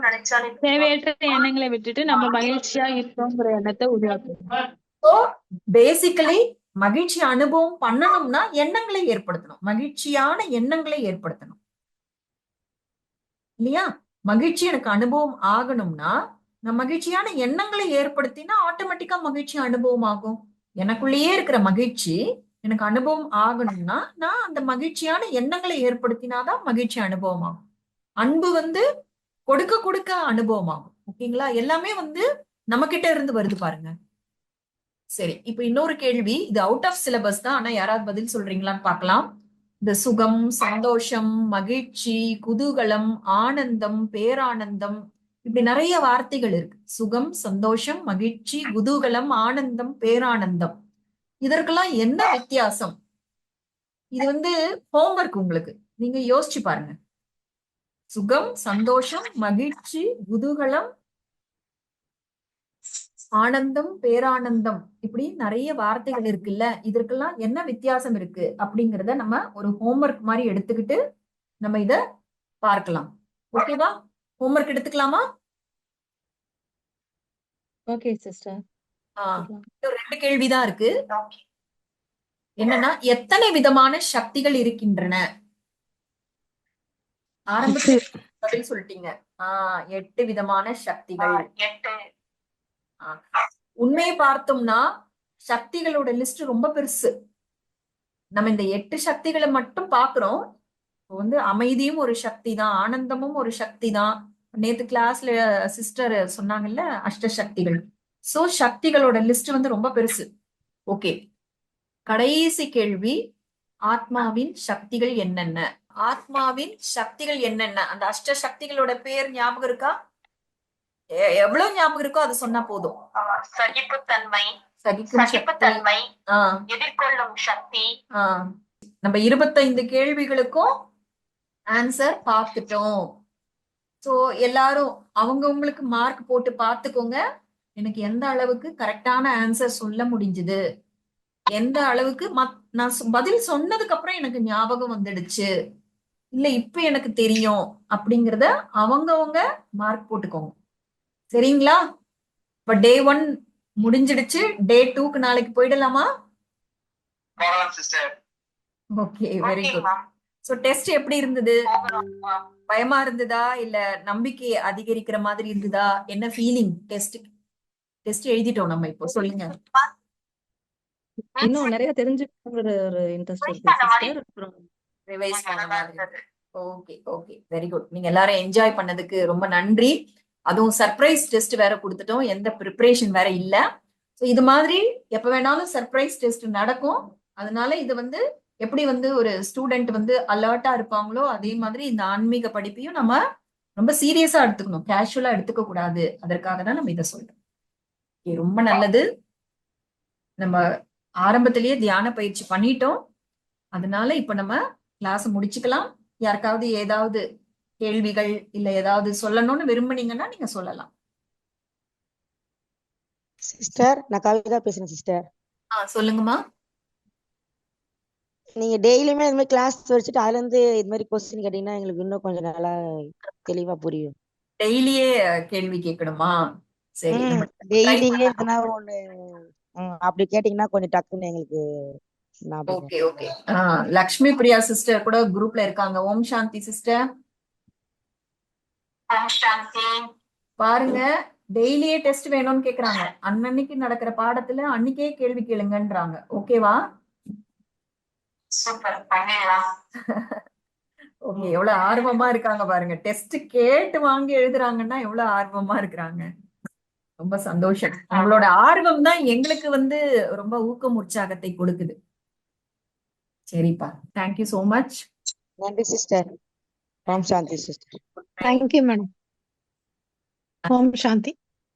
நினைச்சாலே தேவையற்ற எண்ணங்களை விட்டுட்டு நம்ம மகிழ்ச்சியா இருக்கோங்கிற எண்ணத்தை உருவாக்கணும். பேசிக்கலி மகிழ்ச்சி அனுபவம் பண்ணணும்னா எண்ணங்களை ஏற்படுத்தணும், மகிழ்ச்சியான எண்ணங்களை ஏற்படுத்தணும் இல்லையா? மகிழ்ச்சி எனக்கு அனுபவம் ஆகணும்னா நான் மகிழ்ச்சியான எண்ணங்களை ஏற்படுத்தினா ஆட்டோமேட்டிக்கா மகிழ்ச்சி அனுபவம் ஆகும். எனக்குள்ளேயே இருக்கிற மகிழ்ச்சி எனக்கு அனுபவம் ஆகணும்னா நான் அந்த மகிழ்ச்சியான எண்ணங்களை ஏற்படுத்தினாதான் மகிழ்ச்சி அனுபவம் ஆகும். அன்பு கொடுக்க கொடுக்க அனுபவம் ஆகும். ஓகேங்களா? எல்லாமே நம்ம கிட்ட இருந்து வருது பாருங்க. சரி, இப்ப இன்னொரு கேள்வி, இது அவுட் ஆஃப் சிலபஸ் தான், ஆனா யாராவது பதில் சொல்றீங்களான்னு பார்க்கலாம். இந்த சுகம், சந்தோஷம், மகிழ்ச்சி, குதூகலம், ஆனந்தம், பேரானந்தம், இப்படி நிறைய வார்த்தைகள் இருக்கு. சுகம், சந்தோஷம், மகிழ்ச்சி, குதூகலம், ஆனந்தம், பேரானந்தம், இதற்கெல்லாம் என்ன வித்தியாசம்? இது ஹோம்வொர்க் உங்களுக்கு, நீங்க யோசிச்சு பாருங்க. சுகம், சந்தோஷம், மகிழ்ச்சி, குதூகலம், ஆனந்தம், பேரானந்தம், இப்படி நிறைய வார்த்தைகள் இருக்குல்ல, இதற்கெல்லாம் என்ன வித்தியாசம் இருக்கு அப்படிங்கறத நம்ம ஒரு ஹோம்வொர்க் மாதிரி எடுத்துக்கிட்டு நம்ம இத பார்க்கலாம். ஓகேவா? ஹோம்வொர்க் எடுத்துக்கலாமா? Okay sister. இன்னும் 2 கேள்விதான் இருக்கு. என்னன்னா, எத்தனை விதமான சக்திகள் இருக்கின்றன? ஆரம்பத்தில் பதில் சொல்லிட்டீங்க. 8 விதமான சக்திகள். 8. உண்மையை பார்த்தோம்னா சக்திகளோட லிஸ்ட் ரொம்ப பெருசு. நம்ம இந்த 8 சக்திகளை மட்டும் பாக்குறோம். அமைதியும் ஒரு சக்தி தான், ஆனந்தமும் ஒரு சக்தி தான். நேத்து கிளாஸ்ல சிஸ்டர் சொன்னாங்கல்ல அஷ்ட சக்திகள். சோ சக்திகளோட லிஸ்ட் ரொம்ப பெருசு. ஓகே, கடைசி கேள்வி, ஆத்மாவின் சக்திகள் என்னென்ன? ஆத்மாவின் சக்திகள் என்னென்ன? அந்த அஷ்ட சக்திகளோட பேர் ஞாபகம் இருக்கா? எவ்வளவு ஞாபகம் இருக்கோ அது சொன்னா போதும். சகிப்புத்தன்மை, எதிர்கொள்ளும் சக்தி. நம்ம 25 கேள்விகளுக்கும் ஆன்சர் பார்த்துட்டோம். சோ எல்லாரும் அவங்கவுங்களுக்கு மார்க் போட்டு பார்த்துக்கோங்க. எனக்கு எந்த அளவுக்கு கரெக்டான ஆன்சர் சொல்ல முடிஞ்சது, எந்த அளவுக்கு நான் பதில் சொன்னதுக்கு அப்புறம் எனக்கு ஞாபகம் வந்துடுச்சு, இல்ல இப்ப எனக்கு தெரியும் அப்படிங்கறத அவங்கவங்க மார்க் போட்டுக்கோங்க. சரிங்களா? இப்ப டே 1 முடிஞ்சிடுச்சு. டே 2க்கு நாளைக்கு போயிடலாமா? Okay, very good. So test எப்படி இருந்தது? பயமா இருந்ததா இல்ல நம்பிக்கை அதிகரிக்கிற மாதிரி இருந்ததா? என்ன ஃபீலிங்? டெஸ்ட் எழுதிட்டோம் நம்ம, இப்போ சொல்லுங்க. இன்னும் நிறைய தெரிஞ்சுக்கணுங்கிற ஒரு இன்ட்ரெஸ்ட் இருக்கு சிஸ்டர். ரிவைஸ் பண்ண மாதிரி. Okay okay very good. நீங்க எல்லாரும் என்ஜாய் பண்ணதுக்கு ரொம்ப நன்றி. அதுவும் சர்ப்ரைஸ் டெஸ்ட் வேற கொடுத்துட்டோம், எந்த ப்ரிப்பரேஷன் வேற இல்ல. ஸோ இது மாதிரி எப்ப வேணாலும் சர்ப்ரைஸ் டெஸ்ட் நடக்கும். அதனால இது வந்து எப்படி வந்து ஒரு ஸ்டூடெண்ட் வந்து அலர்ட்டா இருப்பாங்களோ அதே மாதிரி இந்த ஆன்மீக படிப்பையும் நம்ம ரொம்ப சீரியஸா எடுத்துக்கணும், கேஷுவலா எடுத்துக்க கூடாது. அதற்காக தான் நம்ம இதை சொல்றோம். Okay, ரொம்ப நல்லது. நம்ம ஆரம்பத்திலேயே தியான பயிற்சி பண்ணிட்டோம். அதனால இப்ப நம்ம கிளாஸ் முடிச்சுக்கலாம். யாருக்காவது ஏதாவது கேள்விகள் இல்ல ஏதாவது சொல்லணும்னு விரும்புனீங்கன்னா நீங்க சொல்லலாம். சிஸ்டர், நான் கவிதா பேசுறேன் சிஸ்டர். சொல்லுங்கம்மா. நீங்க டெய்லியுமே இது மாதிரி கிளாஸ் வச்சுட்டு அதுல இருந்து இது மாதிரி கொஸ்டின் கேட்டீங்கன்னா எங்களுக்கு இன்னும் கொஞ்சம் நல்லா தெளிவா புரியும். டெய்லியே கேள்வி கேட்கணுமா? சரி, நம்ம try டெய்லியே பண்ணலாம். எதனா ஒண்ணு அப்படி கேட்டீங்கன்னா கொஞ்சம் டக்குன்னு எங்களுக்கு ஞாபகம் okay okay. Lakshmi Priya sister கூட குரூப்ல இருக்காங்க. ஓம் சாந்தி சிஸ்டர். ஓம் சாந்தி. பாருங்க, டெய்லியே டெஸ்ட் வேணும்னு கேக்குறாங்க. அன்னன்னைக்கு நடக்கிற பாடத்துல அன்னைக்கே கேள்வி கேளுங்கன்றாங்க. ஓகேவா? சூப்பர், பண்ணிடலாம். ஓகே, எவ்வளவு ஆர்வமா இருக்காங்க பாருங்க. டெஸ்ட் கேட்டு வாங்கி எழுதுறாங்கன்னா எவ்வளவு ஆர்வமா இருக்கிறாங்க. ரொம்ப சந்தோஷம். உங்களோட ஆர்வம் தான் எங்களுக்கு வந்து ரொம்ப ஊக்கம் உற்சாகத்தை கொடுக்குது. சரிப்பா, தேங்க்யூ சோ மச். நன்றி sister. Om Shanti sister. Thank you, madam. Om Shanti.